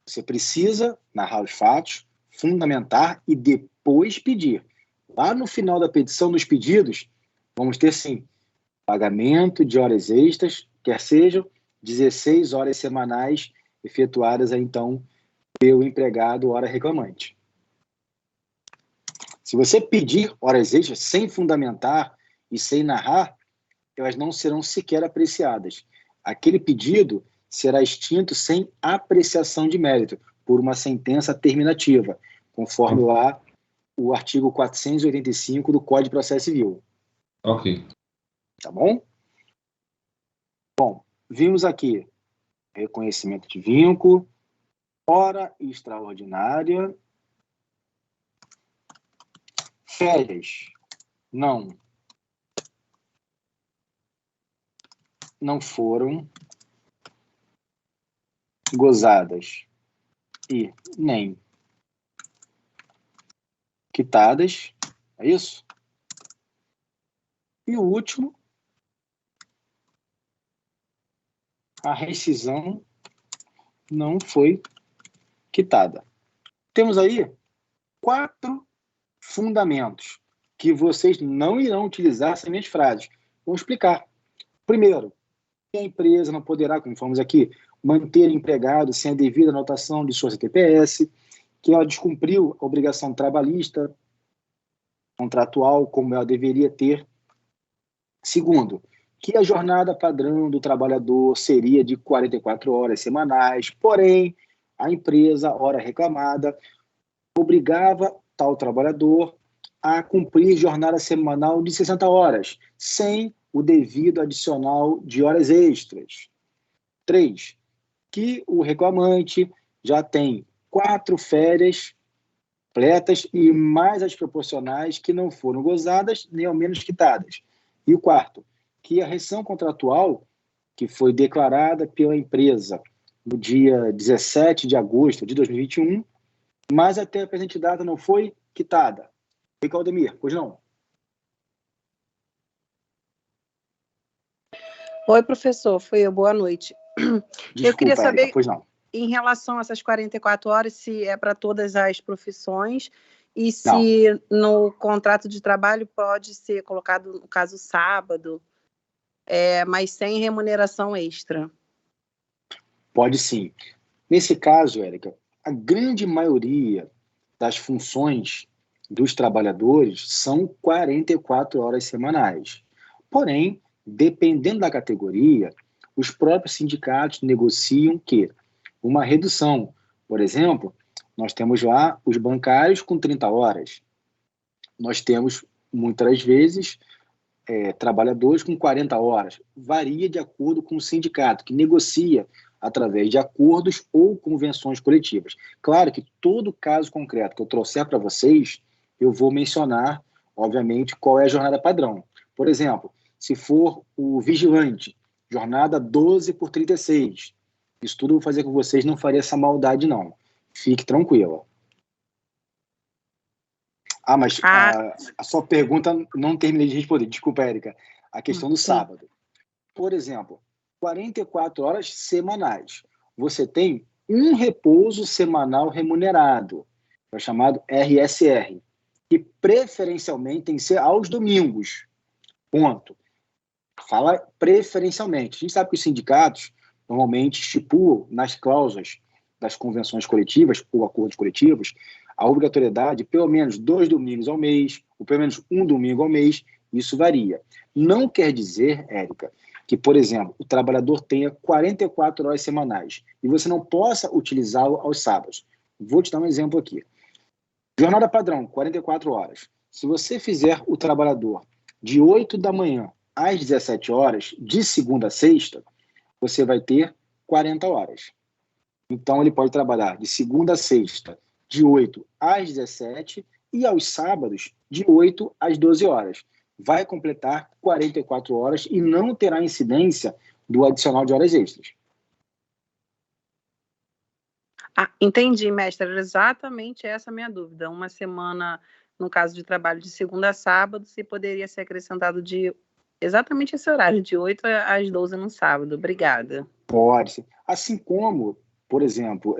você precisa narrar os fatos, fundamentar e depois pedir. Lá no final da petição dos pedidos, vamos ter, sim, pagamento de horas extras, quer sejam 16 horas semanais efetuadas, então, pelo empregado hora reclamante. Se você pedir horas extras sem fundamentar e sem narrar, elas não serão sequer apreciadas. Aquele pedido será extinto sem apreciação de mérito, por uma sentença terminativa, conforme lá o artigo 485 do Código de Processo Civil. Ok. Tá bom? Bom, vimos aqui reconhecimento de vínculo, hora extraordinária, férias, não foram gozadas e nem quitadas, é isso? E o último, a rescisão não foi quitada. Temos aí 4 fundamentos que vocês não irão utilizar sem minhas frases. Vou explicar. Primeiro, que a empresa não poderá, como falamos aqui, manter empregado sem a devida anotação de sua CTPS, que ela descumpriu a obrigação trabalhista contratual como ela deveria ter. Segundo, que a jornada padrão do trabalhador seria de 44 horas semanais, porém, a empresa, hora reclamada, obrigava tal trabalhador a cumprir jornada semanal de 60 horas, sem o devido adicional de horas extras. 3, que o reclamante já tem 4 férias completas e mais as proporcionais que não foram gozadas nem ao menos quitadas. E o 4, que a rescisão contratual que foi declarada pela empresa no dia 17 de agosto de 2021, mas até a presente data não foi quitada. E Claudemir, pois não? Oi, professor, foi eu, boa noite. Desculpa, eu queria saber, Érica, pois não. Em relação a essas 44 horas, se é para todas as profissões e se no contrato de trabalho pode ser colocado, no caso, sábado, mas sem remuneração extra. Pode sim. Nesse caso, Érica, a grande maioria das funções dos trabalhadores são 44 horas semanais. Porém, dependendo da categoria, os próprios sindicatos negociam que uma redução. Por exemplo, nós temos lá os bancários com 30 horas. Nós temos, muitas vezes, trabalhadores com 40 horas. Varia de acordo com o sindicato, que negocia através de acordos ou convenções coletivas. Claro que todo caso concreto que eu trouxer para vocês, eu vou mencionar, obviamente, qual é a jornada padrão. Por exemplo, se for o vigilante, jornada 12 por 36. Isso tudo eu vou fazer com vocês, não faria essa maldade, não. Fique tranquila. Mas a sua pergunta não terminei de responder. Desculpa, Érica. A questão do sábado. Por exemplo, 44 horas semanais. Você tem um repouso semanal remunerado, é o chamado RSR, que preferencialmente tem que ser aos domingos. Ponto. Fala preferencialmente. A gente sabe que os sindicatos normalmente estipulam nas cláusulas das convenções coletivas ou acordos coletivos a obrigatoriedade de pelo menos 2 domingos ao mês, ou pelo menos um domingo ao mês. Isso varia. Não quer dizer, Érica, que, por exemplo, o trabalhador tenha 44 horas semanais e você não possa utilizá-lo aos sábados. Vou te dar um exemplo aqui. Jornada padrão, 44 horas. Se você fizer o trabalhador de 8 da manhã às 17 horas, de segunda a sexta, você vai ter 40 horas. Então, ele pode trabalhar de segunda a sexta, de 8 às 17 e aos sábados, de 8 às 12 horas. Vai completar 44 horas e não terá incidência do adicional de horas extras. Entendi, mestre. Era exatamente essa a minha dúvida. Uma semana, no caso de trabalho de segunda a sábado, se poderia ser acrescentado de Exatamente esse horário, de 8 às 12 no sábado. Obrigada. Pode ser. Assim como, por exemplo,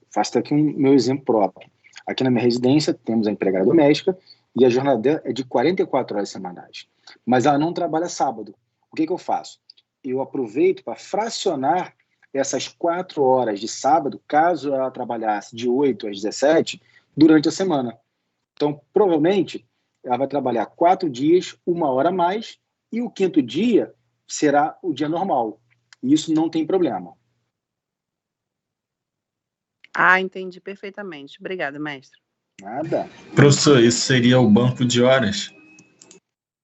faço aqui meu exemplo próprio. Aqui na minha residência temos a empregada doméstica e a jornada dela é de 44 horas semanais. Mas ela não trabalha sábado. O que eu faço? Eu aproveito para fracionar essas 4 horas de sábado, caso ela trabalhasse de 8 às 17, durante a semana. Então, provavelmente, ela vai trabalhar 4 dias, 1 hora a mais, e o 5º dia será o dia normal. E isso não tem problema. Ah, entendi perfeitamente. Obrigada, mestre. Nada. Professor, isso seria o banco de horas?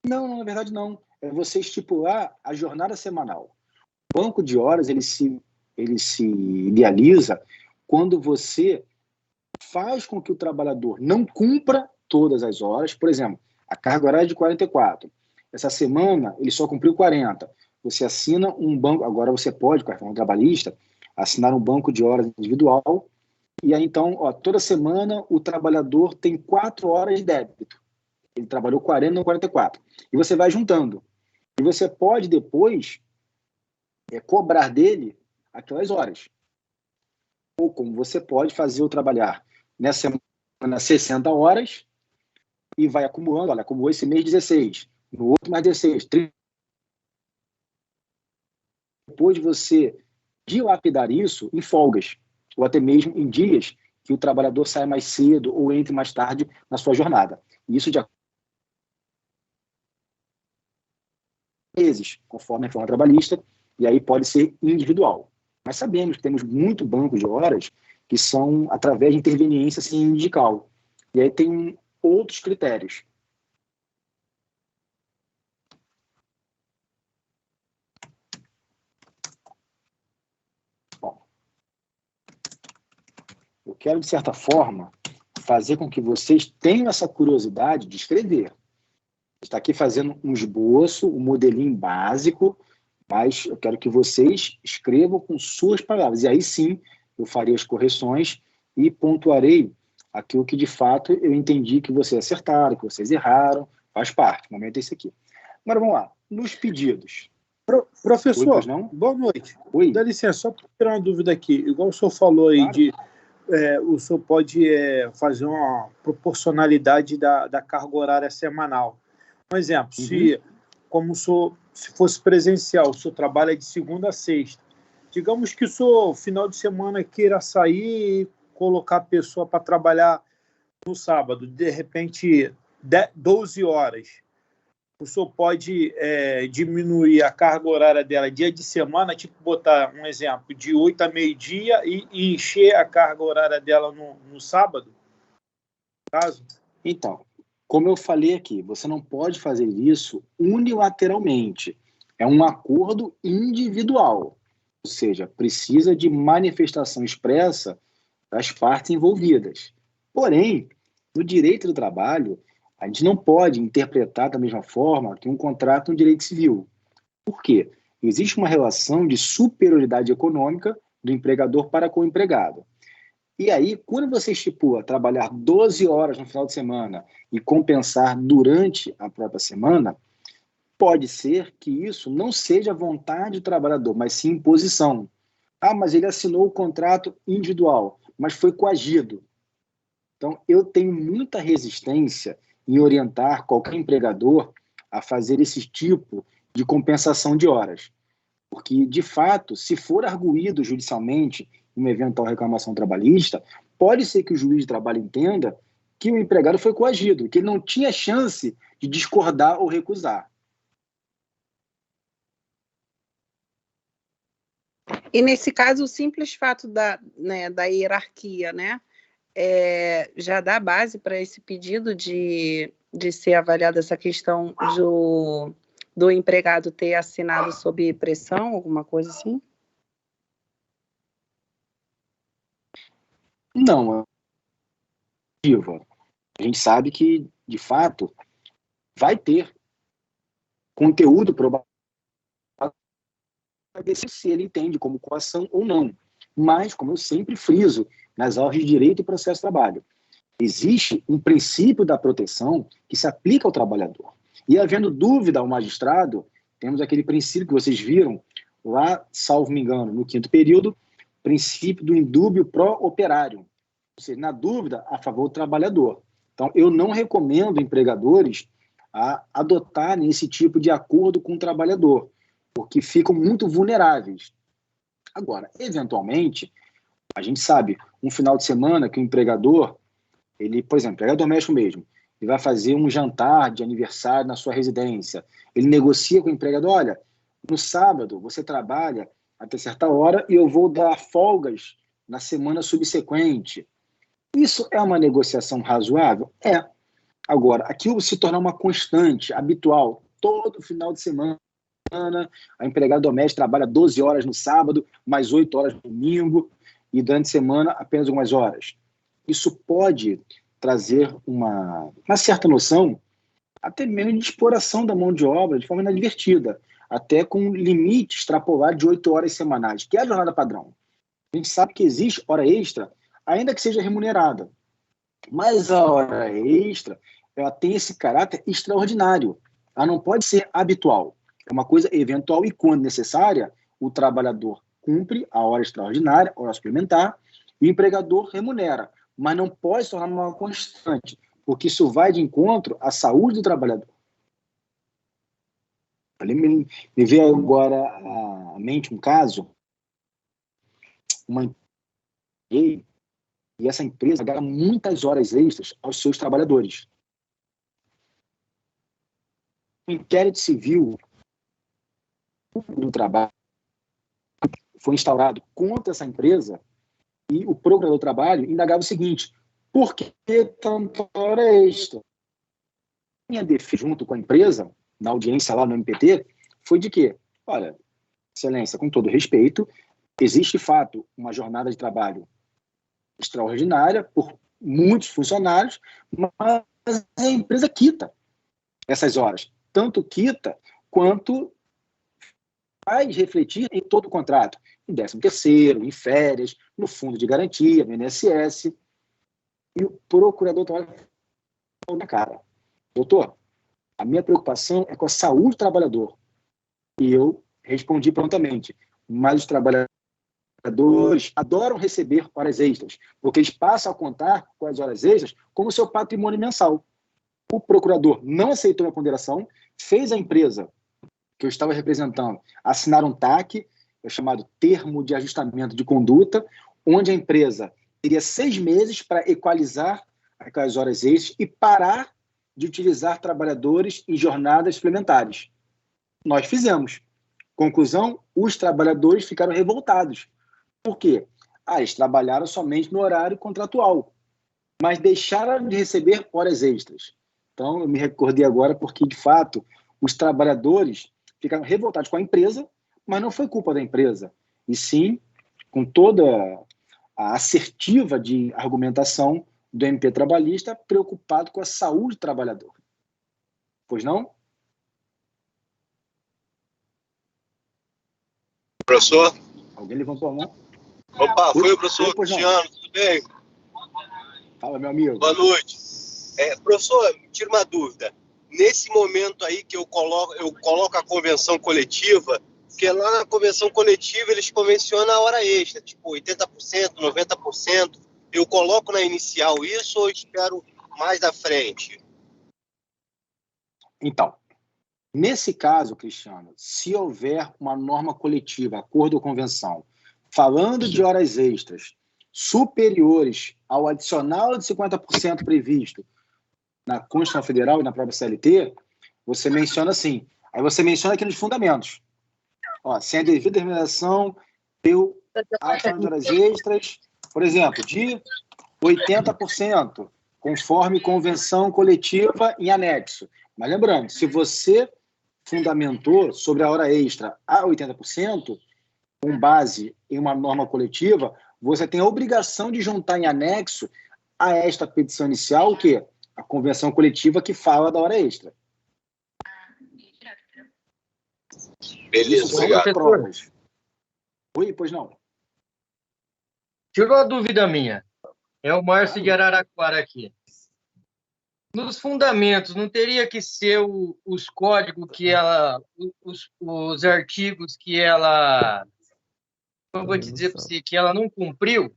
Não, na verdade não. É você estipular a jornada semanal. O banco de horas, ele se idealiza quando você faz com que o trabalhador não cumpra todas as horas. Por exemplo, a carga horária é de 44. Essa semana, ele só cumpriu 40. Você assina um banco, agora você pode, com a reforma trabalhista, assinar um banco de horas individual, e aí então, toda semana o trabalhador tem 4 horas de débito. Ele trabalhou 40, não 44. E você vai juntando. E você pode depois cobrar dele aquelas horas. Ou como você pode fazer o trabalhar nessa semana 60 horas e vai acumulando, olha, acumulou esse mês 16, no outro mais 16, 30. Depois você dilapidar isso em folgas, ou até mesmo em dias que o trabalhador saia mais cedo ou entre mais tarde na sua jornada. E isso de meses, conforme a reforma trabalhista, e aí pode ser individual. Mas sabemos que temos muito banco de horas que são através de interveniência sindical. E aí tem outros critérios. Bom, eu quero, de certa forma, fazer com que vocês tenham essa curiosidade de escrever. Está aqui fazendo um esboço, um modelinho básico, mas eu quero que vocês escrevam com suas palavras. E aí sim, eu farei as correções e pontuarei aquilo que de fato eu entendi que vocês acertaram, que vocês erraram, faz parte. O momento é esse aqui. Agora vamos lá, nos pedidos. Professor, Oi, não? boa noite. Oi. Dá licença, só para tirar uma dúvida aqui. Igual o senhor falou aí, claro. O senhor pode fazer uma proporcionalidade da carga horária semanal. Um exemplo, se fosse presencial, o senhor trabalha de segunda a sexta. Digamos que o senhor, final de semana, queira sair e colocar a pessoa para trabalhar no sábado, de repente, 12 horas. O senhor pode diminuir a carga horária dela dia de semana, tipo botar um exemplo, de 8 a meio-dia e encher a carga horária dela no sábado? Caso? Então, como eu falei aqui, você não pode fazer isso unilateralmente. É um acordo individual. Ou seja, precisa de manifestação expressa das partes envolvidas. Porém, no direito do trabalho, a gente não pode interpretar da mesma forma que um contrato no direito civil. Por quê? Existe uma relação de superioridade econômica do empregador para com o empregado. E aí, quando você estipula trabalhar 12 horas no final de semana e compensar durante a própria semana, pode ser que isso não seja vontade do trabalhador, mas sim imposição. Ah, mas ele assinou o contrato individual, mas foi coagido. Então, eu tenho muita resistência em orientar qualquer empregador a fazer esse tipo de compensação de horas. Porque, de fato, se for arguído judicialmente uma eventual reclamação trabalhista, pode ser que o juiz de trabalho entenda que o empregado foi coagido, que ele não tinha chance de discordar ou recusar. E nesse caso, o simples fato da hierarquia, né, já dá base para esse pedido de ser avaliada essa questão do empregado ter assinado sob pressão, alguma coisa assim? Não, a gente sabe que, de fato, vai ter conteúdo probatório para ver se ele entende como coação ou não. Mas, como eu sempre friso nas aulas de Direito e Processo de Trabalho, existe um princípio da proteção que se aplica ao trabalhador. E, havendo dúvida ao magistrado, temos aquele princípio que vocês viram lá, salvo me engano, no 5º período, princípio do indúbio pró-operário. Ou seja, na dúvida, a favor do trabalhador. Então, eu não recomendo empregadores a adotarem esse tipo de acordo com o trabalhador, porque ficam muito vulneráveis. Agora, eventualmente, a gente sabe, um final de semana que o empregador, ele, por exemplo, empregador doméstico mesmo, ele vai fazer um jantar de aniversário na sua residência, ele negocia com o empregador, olha, no sábado você trabalha até certa hora e eu vou dar folgas na semana subsequente. Isso é uma negociação razoável? É. Agora, aquilo se tornar uma constante, habitual, todo final de semana, a empregada doméstica trabalha 12 horas no sábado, mais 8 horas no domingo, e durante a semana apenas algumas horas. Isso pode trazer uma certa noção, até mesmo de exploração da mão de obra de forma inadvertida, até com limite extrapolado de 8 horas semanais, que é a jornada padrão. A gente sabe que existe hora extra, ainda que seja remunerada, mas a hora extra ela tem esse caráter extraordinário. Ela não pode ser habitual. É uma coisa eventual e, quando necessária, o trabalhador cumpre a hora extraordinária, a hora suplementar, e o empregador remunera. Mas não pode se tornar uma constante, porque isso vai de encontro à saúde do trabalhador. Me veio agora à mente um caso, e essa empresa ganha muitas horas extras aos seus trabalhadores. O inquérito civil do trabalho foi instaurado contra essa empresa e o procurador do trabalho indagava o seguinte: por que tanta hora extra? Minha defesa junto com a empresa, na audiência lá no MPT, foi de que, olha, excelência, com todo respeito, existe de fato uma jornada de trabalho extraordinária por muitos funcionários, mas a empresa quita essas horas. Tanto quita quanto faz refletir em todo o contrato, em 13º, em férias, no fundo de garantia, no INSS. E o procurador falou na cara: doutor, a minha preocupação é com a saúde do trabalhador. E eu respondi prontamente: mas os trabalhadores adoram receber horas extras, porque eles passam a contar com as horas extras como seu patrimônio mensal. O procurador não aceitou a ponderação, fez a empresa que eu estava representando assinar um TAC, chamado Termo de Ajustamento de Conduta, onde a empresa teria 6 meses para equalizar aquelas horas extras e parar de utilizar trabalhadores em jornadas suplementares. Nós fizemos. Conclusão, os trabalhadores ficaram revoltados. Por quê? Eles trabalharam somente no horário contratual, mas deixaram de receber horas extras. Então, eu me recordei agora porque, de fato, os trabalhadores ficaram revoltados com a empresa, mas não foi culpa da empresa, e sim com toda a assertiva de argumentação do MP trabalhista preocupado com a saúde do trabalhador. Pois não? Professor? Alguém levantou a mão? Opa, foi o professor Cristiano, tudo bem? Fala, meu amigo. Boa noite. Professor, tira uma dúvida. Nesse momento aí que eu coloco a convenção coletiva, porque lá na convenção coletiva eles convencionam a hora extra, tipo 80%, 90%. Eu coloco na inicial isso ou espero mais à frente? Então, nesse caso, Cristiano, se houver uma norma coletiva, acordo ou convenção, falando de horas extras superiores ao adicional de 50% previsto na Constituição Federal e na própria CLT, você menciona assim, aí você menciona aqui nos fundamentos. Sem a devida determinação, deu adicional de horas extras, por exemplo, de 80%, conforme convenção coletiva em anexo. Mas lembrando, se você fundamentou sobre a hora extra a 80%, com base em uma norma coletiva, você tem a obrigação de juntar em anexo a esta petição inicial o quê? A convenção coletiva que fala da hora extra. Beleza, obrigado. Provas. Oi, pois não. Tirou uma dúvida minha. É o Márcio de Araraquara aqui. Nos fundamentos, não teria que ser os códigos que ela, os artigos que ela, eu vou te dizer para você, que ela não cumpriu?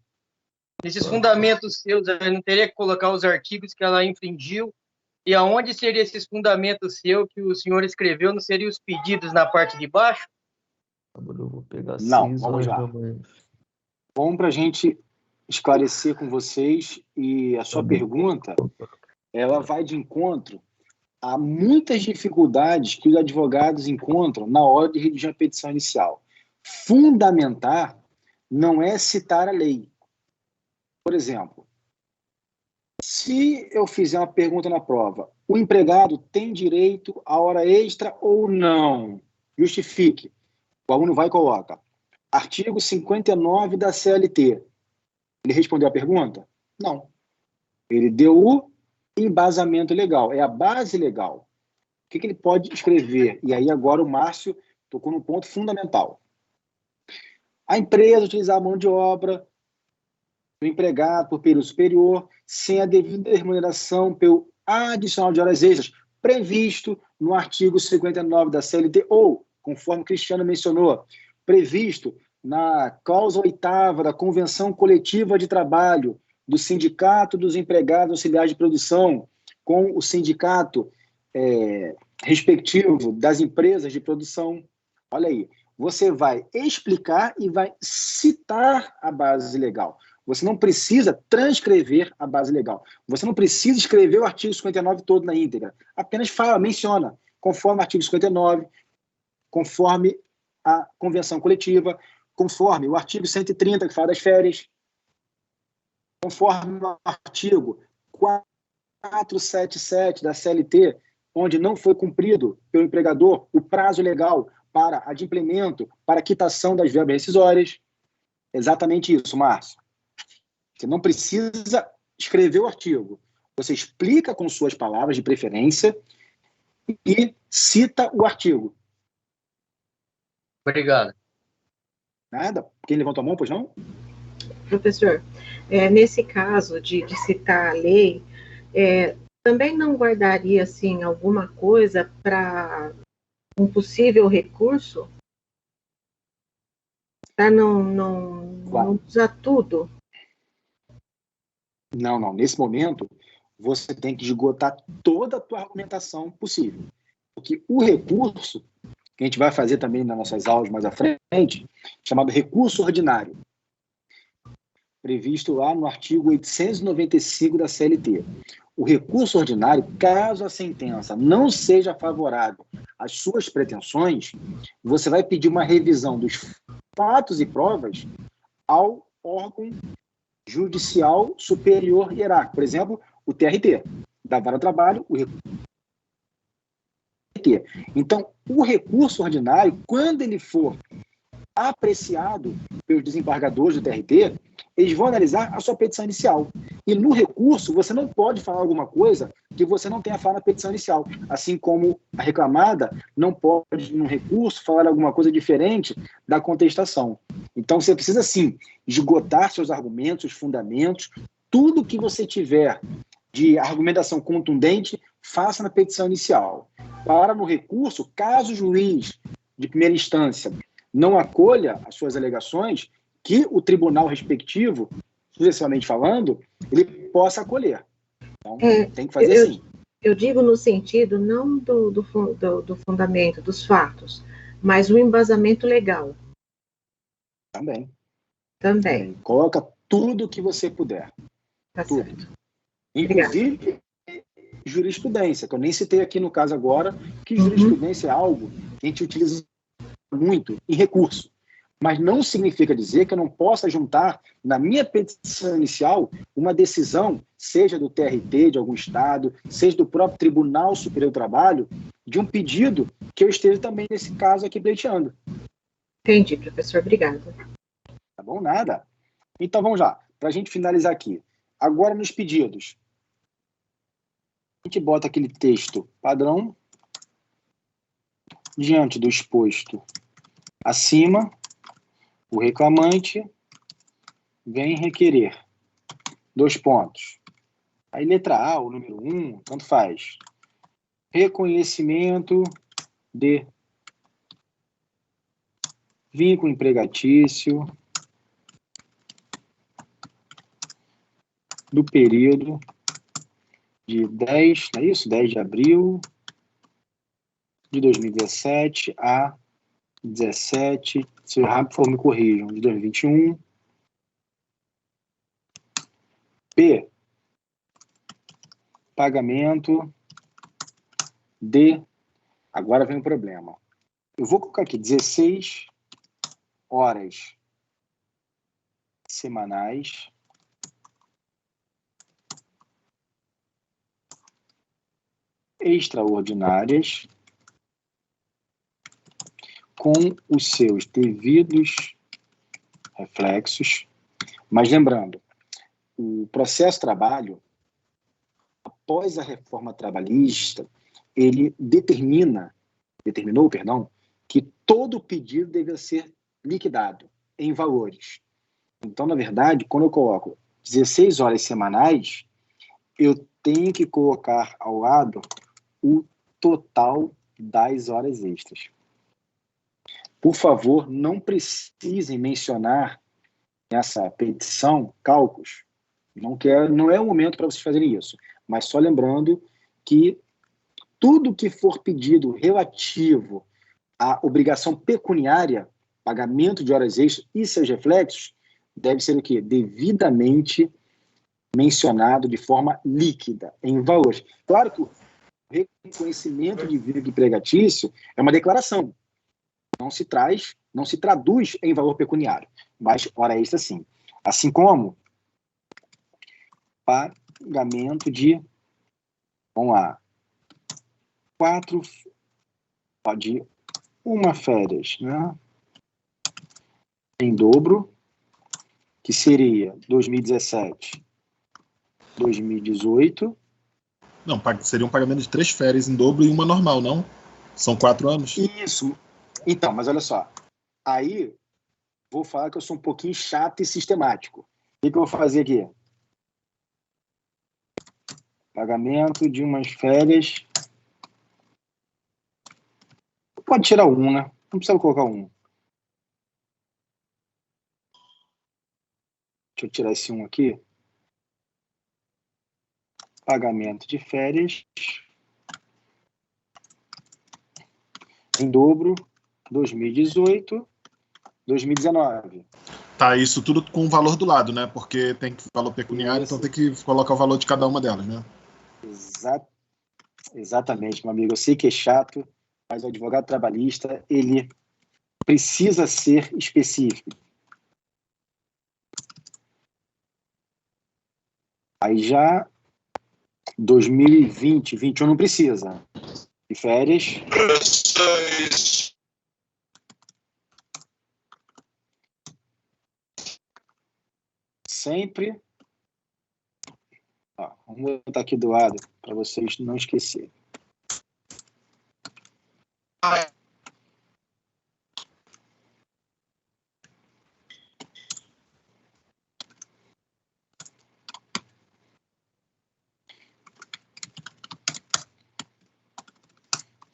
Nesses fundamentos seus, não teria que colocar os artigos que ela infringiu? E aonde seria esses fundamentos seus que o senhor escreveu? Não seriam os pedidos na parte de baixo? Eu vou pegar Não, vamos lá. Bom para a gente esclarecer com vocês, e a sua pergunta, ela vai de encontro a muitas dificuldades que os advogados encontram na hora de redigir a petição inicial. Fundamentar não é citar a lei. Por exemplo, se eu fizer uma pergunta na prova, o empregado tem direito à hora extra ou não? Justifique. O aluno vai e coloca artigo 59 da CLT. Ele respondeu a pergunta? Não. Ele deu o embasamento legal, é a base legal. O que ele pode escrever? E aí agora o Márcio tocou num ponto fundamental. A empresa utilizar a mão de obra do empregado por período superior sem a devida remuneração pelo adicional de horas extras previsto no artigo 59 da CLT ou, conforme o Cristiano mencionou, previsto na cláusula 8ª da Convenção Coletiva de Trabalho do Sindicato dos Empregados Auxiliares de Produção com o sindicato respectivo das empresas de produção. Olha aí, você vai explicar e vai citar a base legal. Você não precisa transcrever a base legal. Você não precisa escrever o artigo 59 todo na íntegra. Apenas fala, menciona, conforme o artigo 59, conforme a convenção coletiva, conforme o artigo 130, que fala das férias, conforme o artigo 477 da CLT, onde não foi cumprido pelo empregador o prazo legal para adimplemento, para quitação das verbas rescisórias. Exatamente isso, Márcio. Você não precisa escrever o artigo. Você explica com suas palavras de preferência e cita o artigo. Obrigado. Nada? Quem levantou a mão, pois não? Professor, nesse caso de citar a lei, também não guardaria assim, alguma coisa para um possível recurso? Para não usar tudo? Não. Nesse momento, você tem que esgotar toda a tua argumentação possível. Porque o recurso, que a gente vai fazer também nas nossas aulas mais à frente, chamado recurso ordinário, previsto lá no artigo 895 da CLT. O recurso ordinário, caso a sentença não seja favorável às suas pretensões, você vai pedir uma revisão dos fatos e provas ao órgão judicial superior hierárquico. Por exemplo, o TRT, da Vara do Trabalho, o recurso. Então, o recurso ordinário, quando ele for apreciado pelos desembargadores do TRT, eles vão analisar a sua petição inicial. E no recurso, você não pode falar alguma coisa que você não tenha falado na petição inicial. Assim como a reclamada não pode, no recurso, falar alguma coisa diferente da contestação. Então, você precisa, sim, esgotar seus argumentos, os fundamentos, tudo que você tiver de argumentação contundente, faça na petição inicial. Para no recurso, caso o juiz de primeira instância não acolha as suas alegações, que o tribunal respectivo, sucessivamente falando, ele possa acolher. Então, tem que fazer assim. Eu digo no sentido não do fundamento, dos fatos, mas o embasamento legal. Também. Coloca tudo que você puder. Tá tudo. Certo. Inclusive, jurisprudência, que eu nem citei aqui no caso agora, que jurisprudência é algo que a gente utiliza muito em recurso. Mas não significa dizer que eu não possa juntar na minha petição inicial uma decisão, seja do TRT de algum estado, seja do próprio Tribunal Superior do Trabalho, de um pedido que eu esteja também nesse caso aqui pleiteando. Entendi, professor. Obrigada. Tá bom? Nada. Então vamos lá, para a gente finalizar aqui. Agora nos pedidos. A gente bota aquele texto padrão diante do exposto acima. O reclamante vem requerer. 2 pontos. Aí, letra A, o número 1, tanto faz. Reconhecimento de vínculo empregatício do período de 10, não é isso? 10 de abril de 2017 a 17, se eu errar, por favor, me corrijam, de 2021. P, pagamento de... Agora vem o problema. Eu vou colocar aqui 16 horas semanais extraordinárias com os seus devidos reflexos. Mas lembrando, o processo trabalho, após a reforma trabalhista, ele determinou, que todo pedido deve ser liquidado em valores. Então, na verdade, quando eu coloco 16 horas semanais, eu tenho que colocar ao lado o total das horas extras. Por favor, não precisem mencionar nessa petição cálculos. Não é o momento para vocês fazerem isso. Mas só lembrando que tudo que for pedido relativo à obrigação pecuniária, pagamento de horas extras e seus reflexos, deve ser o quê? Devidamente mencionado de forma líquida, em valores. Claro que o reconhecimento de vínculo empregatício é uma declaração. Não se traduz em valor pecuniário, mas hora extra sim. Assim como pagamento de, vamos lá, 4 de uma férias, né? Em dobro, que seria 2017, 2018. Não, seria um pagamento de 3 férias em dobro e uma normal, não? São 4 anos. Isso. Então, mas olha só. Aí, vou falar que eu sou um pouquinho chato e sistemático. O que eu vou fazer aqui? Pagamento de umas férias. Pode tirar 1, né? Não precisa colocar 1. Deixa eu tirar esse 1 aqui. Pagamento de férias em dobro 2018, 2019. Tá, isso tudo com o valor do lado, né? Porque tem valor pecuniário, então tem que colocar o valor de cada uma delas, né? Exatamente, meu amigo. Eu sei que é chato, mas o advogado trabalhista, ele precisa ser específico. Aí já 2020, 2021 não precisa. De férias. Sempre. Ó, vamos botar aqui do lado para vocês não esquecerem.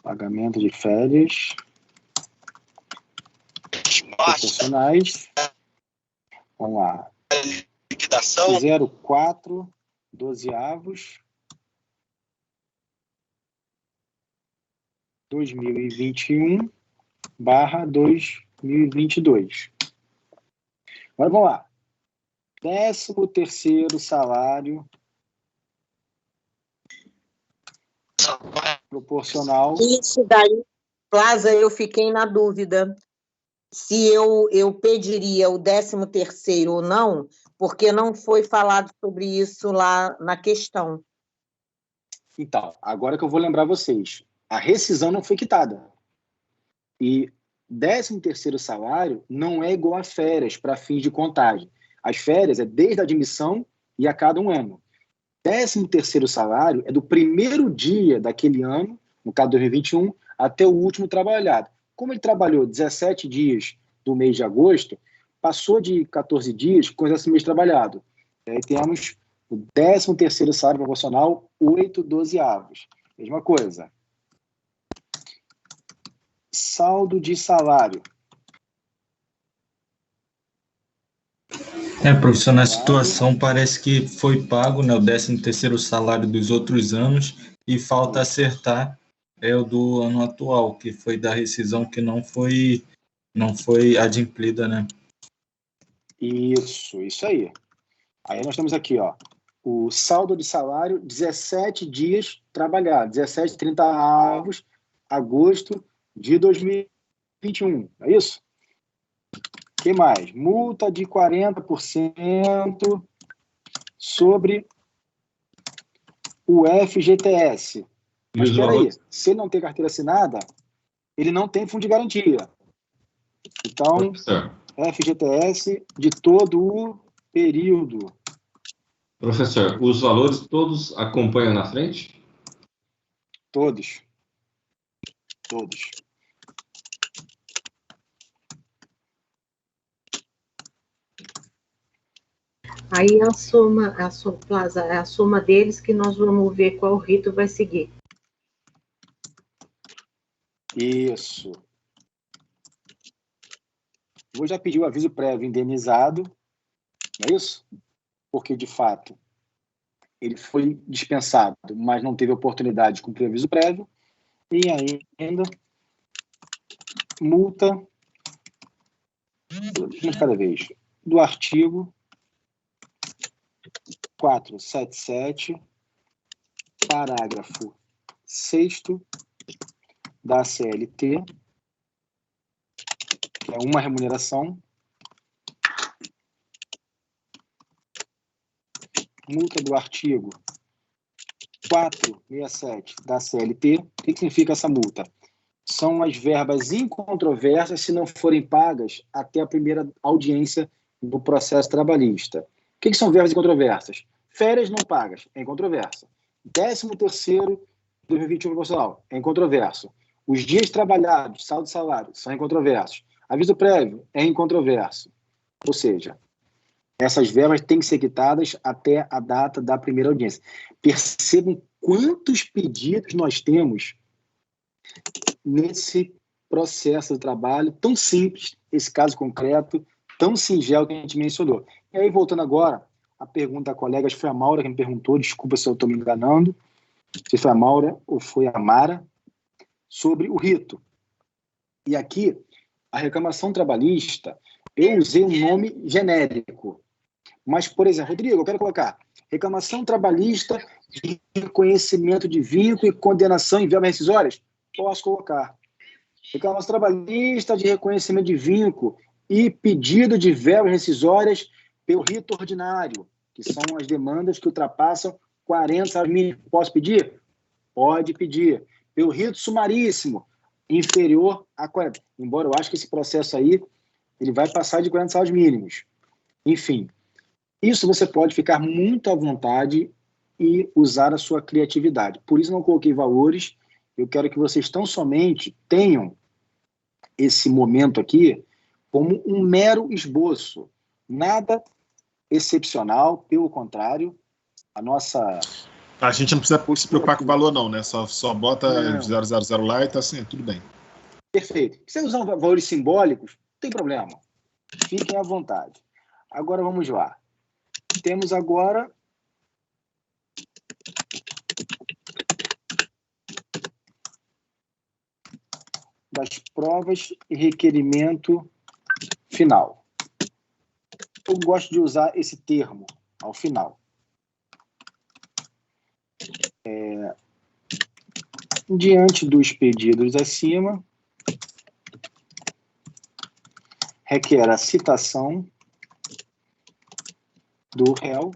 Pagamento de férias proporcionais. Vamos lá. Liquidação. 0,4 dozeavos 2021/2022. Agora vamos lá. 13º salário proporcional. Isso daí, Plaza, eu fiquei na dúvida se eu pediria o 13º ou não, porque não foi falado sobre isso lá na questão. Então, agora que eu vou lembrar vocês, a rescisão não foi quitada. E 13º salário não é igual a férias para fins de contagem. As férias é desde a admissão e a cada um ano. 13º salário é do primeiro dia daquele ano, no caso de 2021, até o último trabalhado. Como ele trabalhou 17 dias do mês de agosto, passou de 14 dias com esse mês trabalhado. E aí temos O 13º salário proporcional, 8/12. Mesma coisa. Saldo de salário. Professor, na situação parece que foi pago, né, o 13º salário dos outros anos e falta acertar o do ano atual, que foi da rescisão que não foi adimplida, né? Isso aí. Aí nós temos aqui, ó, o saldo de salário, 17 dias trabalhados, 17, 30 avos, agosto de 2021, é isso? O que mais? Multa de 40% sobre o FGTS. Mas espera aí, se ele não tem carteira assinada, ele não tem fundo de garantia. Então, FGTS de todo o período. Professor, os valores todos acompanham na frente? Todos. Aí a soma deles que nós vamos ver qual rito vai seguir. Isso. Vou já pedir o aviso prévio indenizado, não é isso? Porque, de fato, ele foi dispensado, mas não teve oportunidade de cumprir o aviso prévio. E ainda, multa, cada vez, do artigo 477, parágrafo 6º da CLT, que é uma remuneração. Multa do artigo 467 da CLT. O que significa essa multa? São as verbas incontroversas se não forem pagas até a primeira audiência do processo trabalhista. O que são verbas incontroversas? Férias não pagas, é incontroversa. 13º 2021 proporcional, é incontroverso. Os dias trabalhados, saldo de salário, são incontroversos. Aviso prévio, é incontroverso. Ou seja, essas verbas têm que ser quitadas até a data da primeira audiência. Percebam quantos pedidos nós temos nesse processo de trabalho tão simples, esse caso concreto, tão singelo que a gente mencionou. E aí, voltando agora, a pergunta da colega, acho que foi a Maura que me perguntou, desculpa se eu estou me enganando, se foi a Maura ou foi a Mara, sobre o rito. E aqui, a reclamação trabalhista, eu usei um nome genérico. Mas, por exemplo, Rodrigo, eu quero colocar reclamação trabalhista de reconhecimento de vínculo e condenação em verbas rescisórias. Posso colocar. Reclamação trabalhista de reconhecimento de vínculo e pedido de verbas rescisórias pelo rito ordinário, que são as demandas que ultrapassam 40 salários mínimos. Posso pedir? Pode pedir. Pelo rito sumaríssimo, inferior a 40. Embora eu acho que esse processo aí ele vai passar de 40 salários mínimos. Enfim, isso você pode ficar muito à vontade e usar a sua criatividade. Por isso não coloquei valores. Eu quero que vocês tão somente tenham esse momento aqui como um mero esboço. Nada excepcional, pelo contrário, a gente não precisa se preocupar com o valor, não, né? Só bota 000 lá e tá assim, tudo bem. Perfeito. Se você usar valores simbólicos, não tem problema. Fiquem à vontade. Agora vamos lá. Temos agora das provas e requerimento final. Eu gosto de usar esse termo ao final. Diante dos pedidos acima, requer a citação do réu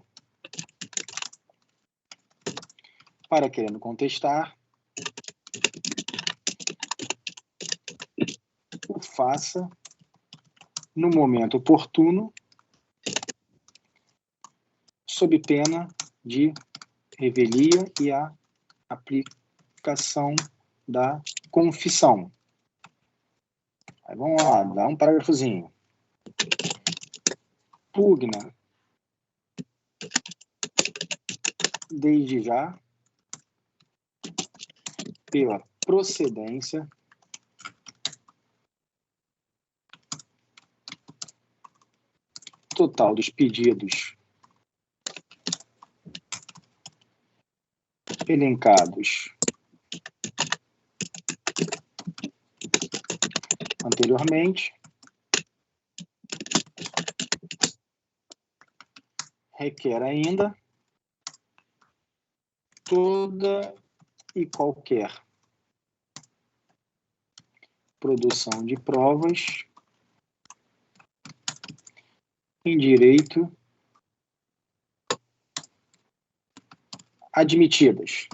para querendo contestar, o faça no momento oportuno, sob pena de revelia e a aplicação da confissão. Aí vamos lá, dá um parágrafozinho. Pugna desde já, pela procedência total dos pedidos elencados anteriormente, requer ainda toda e qualquer produção de provas em direito admitidas.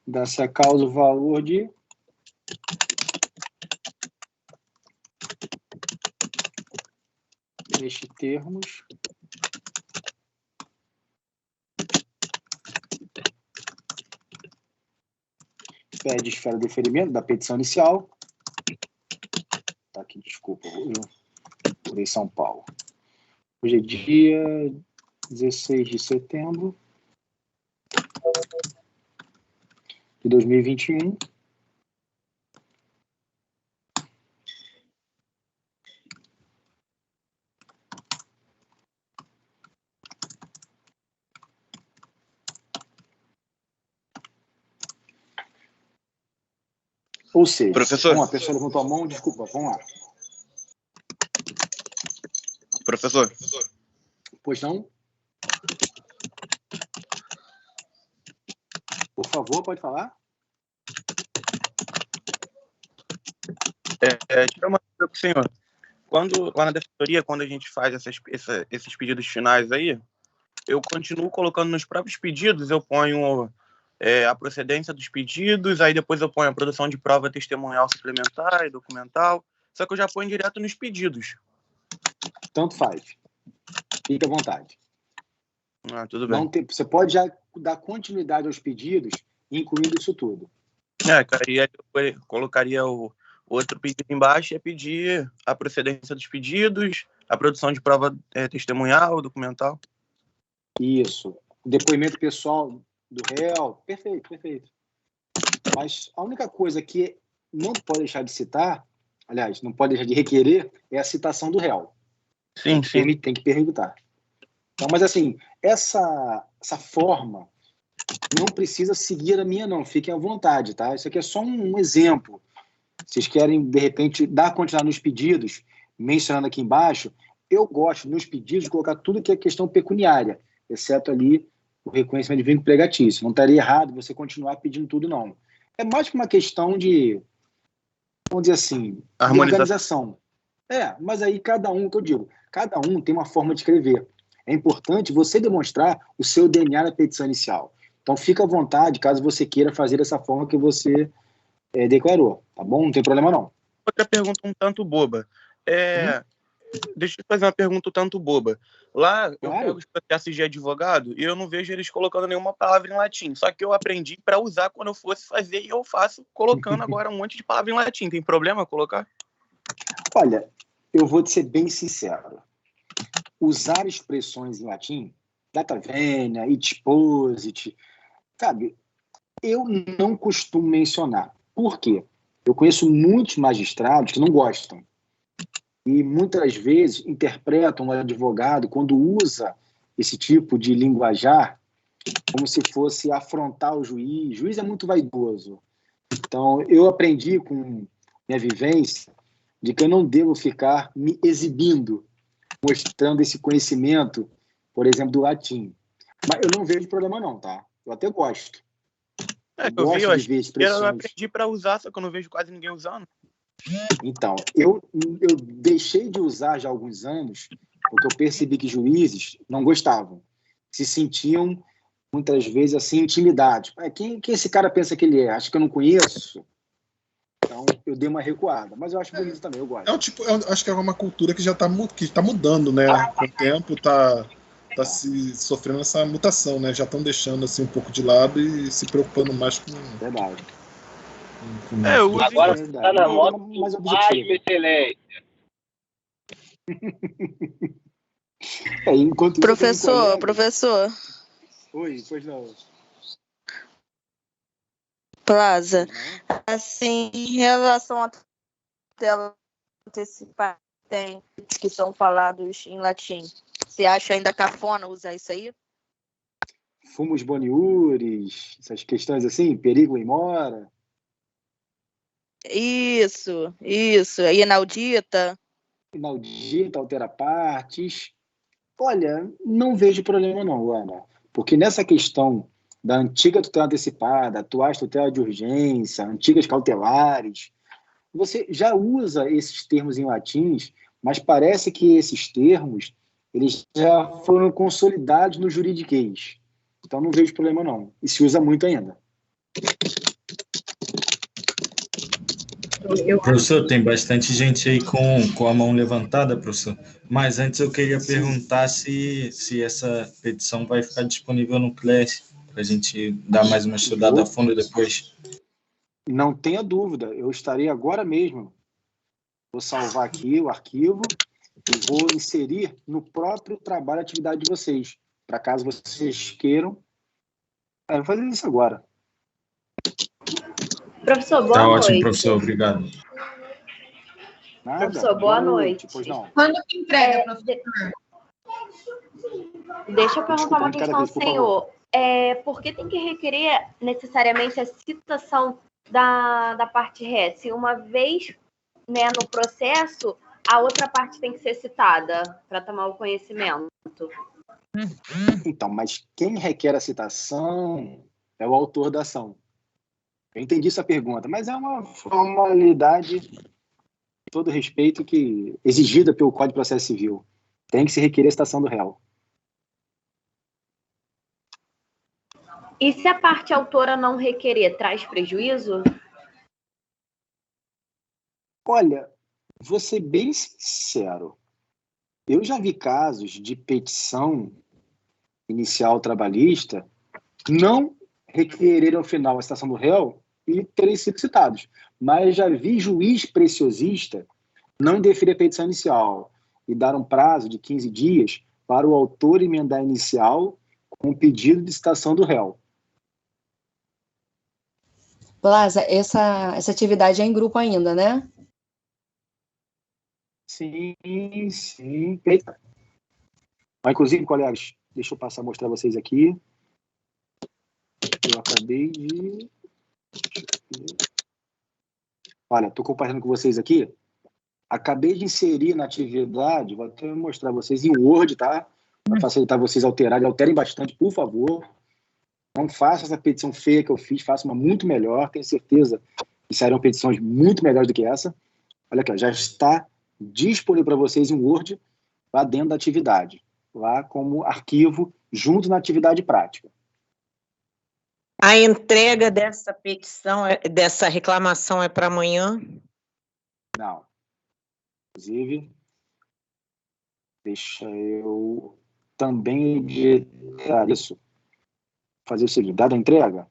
Dá-se a causa o valor de neste termos pede esfera de deferimento da petição inicial. Tá aqui, desculpa, eu pulei São Paulo. Hoje é dia 16 de setembro de 2021. Ou seja, professor, uma pessoa levantou a mão, desculpa, vamos lá. Professor. Pois não? Por favor, pode falar. Tira uma dúvida com o senhor. Lá na defensoria, quando a gente faz esses pedidos finais aí, eu continuo colocando nos próprios pedidos, eu ponho a procedência dos pedidos, aí depois eu ponho a produção de prova testemunhal suplementar e documental, só que eu já ponho direto nos pedidos. Tanto faz. Fique à vontade. Tudo bem. Você pode já dar continuidade aos pedidos, incluindo isso tudo. Eu colocaria o outro pedido embaixo e ia pedir a procedência dos pedidos, a produção de prova testemunhal, documental. Isso. O depoimento pessoal do réu. Perfeito, perfeito. Mas a única coisa que não pode deixar de citar, aliás, não pode deixar de requerer, é a citação do réu. Sim, sim. Tem que perguntar. Então, mas assim, essa forma não precisa seguir a minha, não. Fiquem à vontade, tá? Isso aqui é só um exemplo. Vocês querem, de repente, dar continuidade nos pedidos, mencionando aqui embaixo, eu gosto, nos pedidos, de colocar tudo que é questão pecuniária, exceto ali o reconhecimento de vínculo empregatício. Não estaria errado você continuar pedindo tudo, não. É mais que uma questão de, vamos dizer assim, de organização. Mas aí cada um, que eu digo, cada um tem uma forma de escrever. É importante você demonstrar o seu DNA na petição inicial. Então, fica à vontade, caso você queira fazer dessa forma que você declarou, tá bom? Não tem problema, não. Outra pergunta um tanto boba. Deixa eu fazer uma pergunta um tanto boba. Lá, eu pego os processos de advogado e eu não vejo eles colocando nenhuma palavra em latim. Só que eu aprendi para usar quando eu fosse fazer e eu faço colocando agora um monte de palavra em latim. Tem problema colocar? Olha, eu vou te ser bem sincero. Usar expressões em latim, data venia, it posit, sabe, eu não costumo mencionar. Por quê? Eu conheço muitos magistrados que não gostam. E muitas vezes interpretam o advogado, quando usa esse tipo de linguajar, como se fosse afrontar o juiz. O juiz é muito vaidoso. Então, eu aprendi com minha vivência de que eu não devo ficar me exibindo, mostrando esse conhecimento, por exemplo, do latim. Mas eu não vejo problema não, tá? Eu até gosto. Eu aprendi para usar, só que eu não vejo quase ninguém usando. Então, eu deixei de usar já há alguns anos, porque eu percebi que juízes não gostavam. Se sentiam, muitas vezes, assim, intimidados. Quem esse cara pensa que ele é? Acho que eu não conheço. Então, eu dei uma recuada. Mas eu acho bonito também, eu gosto. Acho que é uma cultura que já está mudando, né? Com o tempo está se sofrendo essa mutação, né? Já estão deixando assim um pouco de lado e se preocupando mais com... Verdade. Eu uso Agora você está na moda mais Máxima Excelência. Enquanto Professor, professor. Oi, pois não. Plaza, assim, em relação à tela antecipada, tem que são falados em latim. Você acha ainda cafona usar isso aí? Fumus boniuris, essas questões assim, perigo em mora. Isso. Aí inaudita. Inaudita, altera partes. Olha, não vejo problema não, Ana. Porque nessa questão da antiga tutela antecipada, atuais tutela de urgência, antigas cautelares, você já usa esses termos em latins, mas parece que esses termos eles já foram consolidados no juridiquês. Então não vejo problema não. E se usa muito ainda. Professor, tem bastante gente aí com a mão levantada, professor. Mas antes eu queria perguntar se essa petição vai ficar disponível no Class, para a gente dar mais uma estudada a fundo depois. Não tenha dúvida, eu estarei agora mesmo. Vou salvar aqui o arquivo e vou inserir no próprio trabalho a atividade de vocês, para caso vocês queiram. Eu vou fazer isso agora. Professor, boa noite. Tá noite. ótimo, professor, obrigado. Nada, professor, boa noite. Pois não. Quando que entrega, professor? Deixa eu perguntar uma questão ao senhor. Por que tem que requerer necessariamente a citação da parte ré? Se uma vez, né, no processo, a outra parte tem que ser citada para tomar o conhecimento? Então, mas quem requer a citação é o autor da ação. Eu entendi essa pergunta, mas é uma formalidade, com todo respeito, que exigida pelo Código de Processo Civil. Tem que se requerer a citação do réu. E se a parte autora não requerer, traz prejuízo? Olha, vou ser bem sincero. Eu já vi casos de petição inicial trabalhista não requerer ao final a citação do réu e terem sido citados. Mas já vi juiz preciosista não indeferir a petição inicial e dar um prazo de 15 dias para o autor emendar a inicial com pedido de citação do réu. Plaza, essa atividade é em grupo ainda, né? Sim. Eita. Mas, inclusive, colegas, deixa eu passar a mostrar a vocês aqui. Eu acabei de... Olha, estou compartilhando com vocês aqui. Acabei de inserir na atividade, vou até mostrar a vocês em Word, tá? Para facilitar vocês alterarem. Alterem bastante, por favor. Não faça essa petição feia que eu fiz, faça uma muito melhor. Tenho certeza que sairão petições muito melhores do que essa. Olha aqui, ó, já está disponível para vocês em Word, lá dentro da atividade. Lá como arquivo, junto na atividade prática. A entrega dessa petição, dessa reclamação é para amanhã? Não. Inclusive, deixa eu também editar isso. Fazer o seguinte, dada a entrega,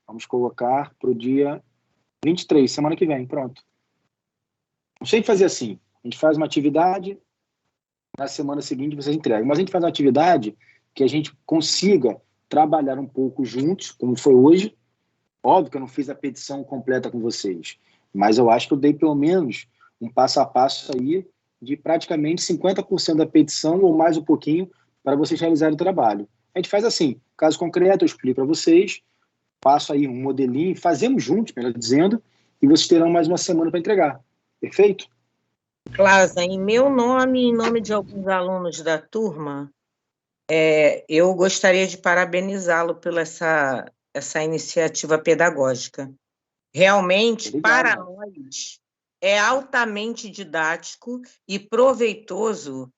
vamos colocar para o dia 23, semana que vem, pronto. Não sei fazer assim, a gente faz uma atividade, na semana seguinte vocês entregam, mas a gente faz uma atividade que a gente consiga trabalhar um pouco juntos, como foi hoje. Óbvio que eu não fiz a petição completa com vocês, mas eu acho que eu dei pelo menos um passo a passo aí de praticamente 50% da petição ou mais um pouquinho para vocês realizarem o trabalho. A gente faz assim, caso concreto, eu explico para vocês, passo aí um modelinho, fazemos juntos, melhor dizendo, e vocês terão mais uma semana para entregar. Perfeito? Plaza, em meu nome e em nome de alguns alunos da turma, eu gostaria de parabenizá-lo pela essa iniciativa pedagógica. Realmente, obrigado, para nós, é altamente didático e proveitoso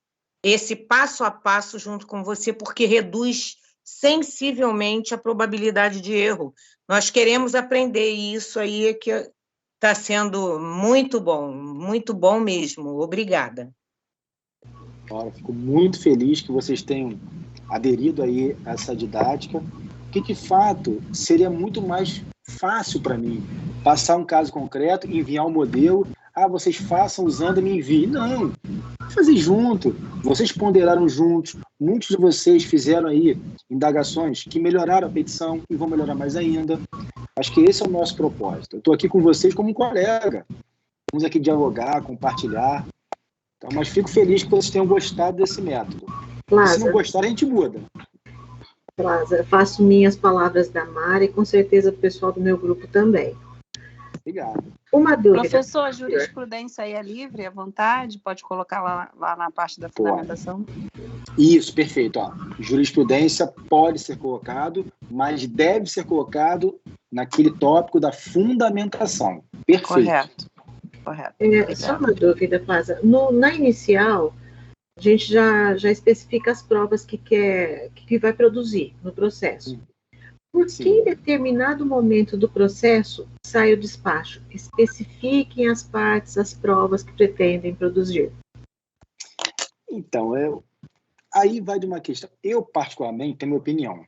esse passo a passo junto com você, porque reduz sensivelmente a probabilidade de erro. Nós queremos aprender, e isso aí é que está sendo muito bom mesmo. Obrigada. Olha, fico muito feliz que vocês tenham aderido aí a essa didática, que de fato seria muito mais fácil para mim passar um caso concreto, enviar um modelo, vocês façam usando e me enviem. Não, fazer junto. Vocês ponderaram juntos, muitos de vocês fizeram aí indagações que melhoraram a petição e vão melhorar mais ainda. Acho que esse é o nosso propósito. Eu estou aqui com vocês como um colega. Vamos aqui dialogar, compartilhar. Então, mas fico feliz que vocês tenham gostado desse método. Plaza, se não gostar, a gente muda. Plaza, faço minhas palavras da Mari e com certeza o pessoal do meu grupo também. Obrigado. Uma dúvida. Professor, a jurisprudência aí é livre, à vontade? Pode colocar lá na parte da fundamentação? Isso, perfeito. Jurisprudência pode ser colocado, mas deve ser colocado naquele tópico da fundamentação. Perfeito. Correto. Só uma dúvida, Plaza. Na inicial, a gente já especifica as provas que vai produzir no processo. Por que em determinado momento do processo sai o despacho? Especifiquem as partes, as provas que pretendem produzir. Então, aí vai de uma questão. Eu, particularmente, tenho minha opinião.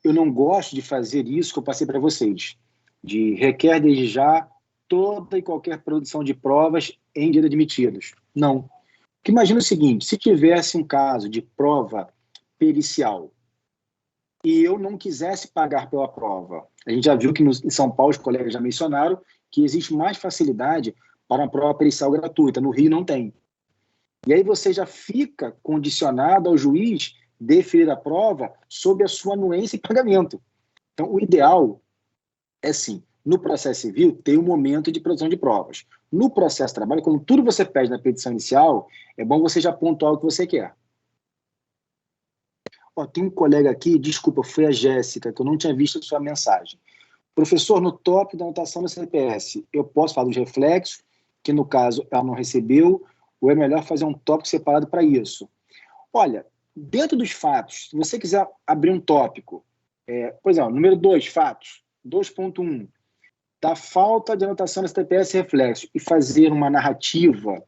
Eu não gosto de fazer isso que eu passei para vocês, de requer desde já toda e qualquer produção de provas em dia admitidos. Não. Porque imagina o seguinte, se tivesse um caso de prova pericial e eu não quisesse pagar pela prova, a gente já viu que em São Paulo os colegas já mencionaram que existe mais facilidade para uma prova pericial gratuita, no Rio não tem. E aí você já fica condicionado ao juiz deferir a prova sob a sua anuência e pagamento. Então, o ideal é, sim, no processo civil, ter um momento de produção de provas. No processo de trabalho, como tudo você pede na petição inicial, é bom você já pontuar o que você quer. Tem um colega aqui, desculpa, foi a Jéssica, que eu não tinha visto a sua mensagem. Professor, no tópico da anotação do CPS, eu posso falar dos reflexos, que no caso ela não recebeu, ou é melhor fazer um tópico separado para isso? Olha, dentro dos fatos, se você quiser abrir um tópico, por exemplo, número 2, fatos, 2.1, da falta de anotação do CPS reflexo e fazer uma narrativa,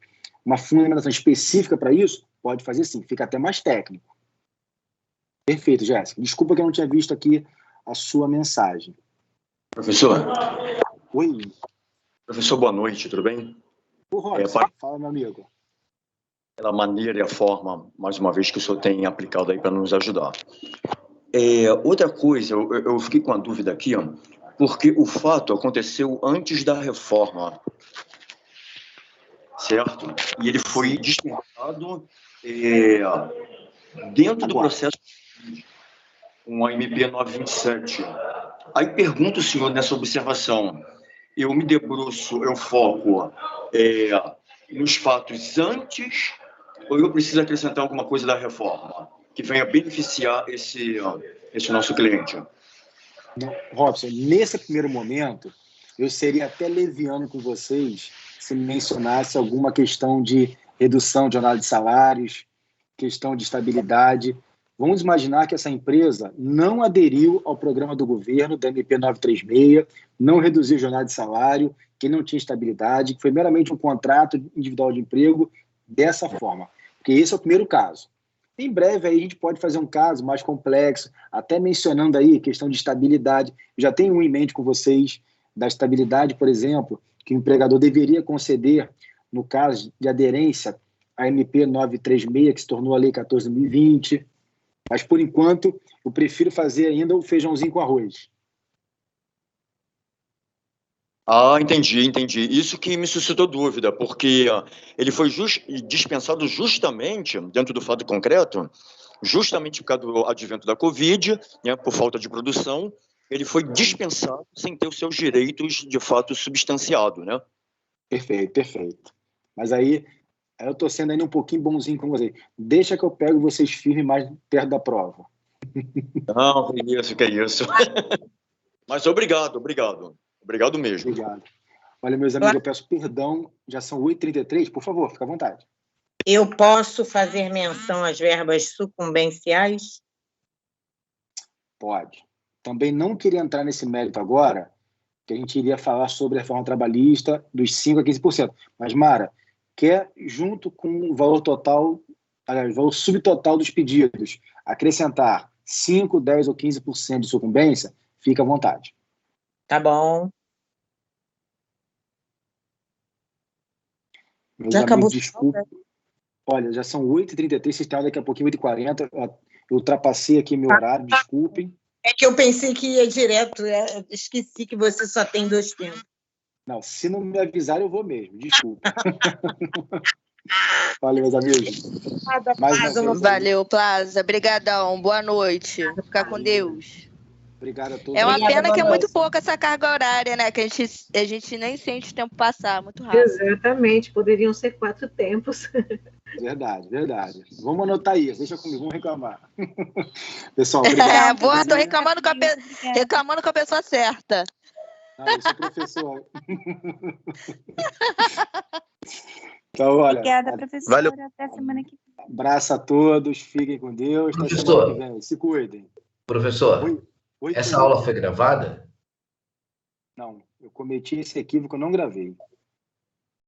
uma fundamentação específica para isso, pode fazer sim, fica até mais técnico. Perfeito, Jéssica. Desculpa que eu não tinha visto aqui a sua mensagem. Professor. Oi. Professor, boa noite, tudo bem? Fala, meu amigo. Pela maneira e a forma, mais uma vez, que o senhor tem aplicado aí para nos ajudar. Outra coisa, eu fiquei com uma dúvida aqui, porque o fato aconteceu antes da reforma, certo? E ele foi dispensado dentro do processo com a MP 927. Aí pergunto ao senhor nessa observação, eu me debruço, eu foco nos fatos antes, ou eu preciso acrescentar alguma coisa da reforma que venha beneficiar esse nosso cliente? Robson, nesse primeiro momento, eu seria até leviano com vocês se mencionasse alguma questão de redução de jornada de salários, questão de estabilidade. Vamos imaginar que essa empresa não aderiu ao programa do governo, da MP 936, não reduziu jornada de salário, que não tinha estabilidade, que foi meramente um contrato individual de emprego dessa forma. Porque esse é o primeiro caso. Em breve aí a gente pode fazer um caso mais complexo, até mencionando aí questão de estabilidade. Eu já tenho um em mente com vocês, da estabilidade, por exemplo, que o empregador deveria conceder no caso de aderência à MP 936, que se tornou a Lei 14.020. Mas, por enquanto, eu prefiro fazer ainda o feijãozinho com arroz. Entendi. Isso que me suscitou dúvida, porque ele foi dispensado justamente, dentro do fato concreto, justamente por causa do advento da Covid, né, por falta de produção, ele foi dispensado sem ter os seus direitos, de fato, substanciados, né? Perfeito. Mas aí, eu estou sendo ainda um pouquinho bonzinho com vocês. Deixa que eu pego vocês firmes mais perto da prova. Não, que isso. Mas obrigado. Obrigado mesmo. Obrigado. Olha, meus amigos, eu peço perdão, já são 8h33, por favor, fica à vontade. Eu posso fazer menção às verbas sucumbenciais? Pode. Também não queria entrar nesse mérito agora, que a gente iria falar sobre a reforma trabalhista dos 5% a 15%. Mas, Mara, quer, junto com o valor total, aliás, o valor subtotal dos pedidos, acrescentar 5%, 10% ou 15% de sucumbência, fica à vontade. Tá bom. Meus Já amigos, acabou. desculpa. Olha, já são 8h33, vocês estão daqui a pouquinho, 8h40. Eu ultrapassei aqui meu horário, desculpem. É que eu pensei que ia direto, esqueci que você só tem 2 tempos. Não, se não me avisar, eu vou mesmo, desculpa. Valeu, meus amigos. Valeu, Plaza. Obrigadão. Boa noite. Fica com Deus. Obrigado a todos. É uma Obrigada, pena que é boa muito pouco essa carga horária, né? Que a gente nem sente o tempo passar, muito rápido. Exatamente, poderiam ser 4 tempos. Verdade, verdade. Vamos anotar isso, deixa comigo, vamos reclamar. Pessoal, obrigado. Boa, tô reclamando com a pessoa certa. Não, eu sou professor. Então, olha, Obrigada, professora. Valeu. Até semana que vem. Abraço a todos, fiquem com Deus. Até semana que vem. Se cuidem. Professor, essa aula foi gravada? Não, eu cometi esse equívoco, eu não gravei.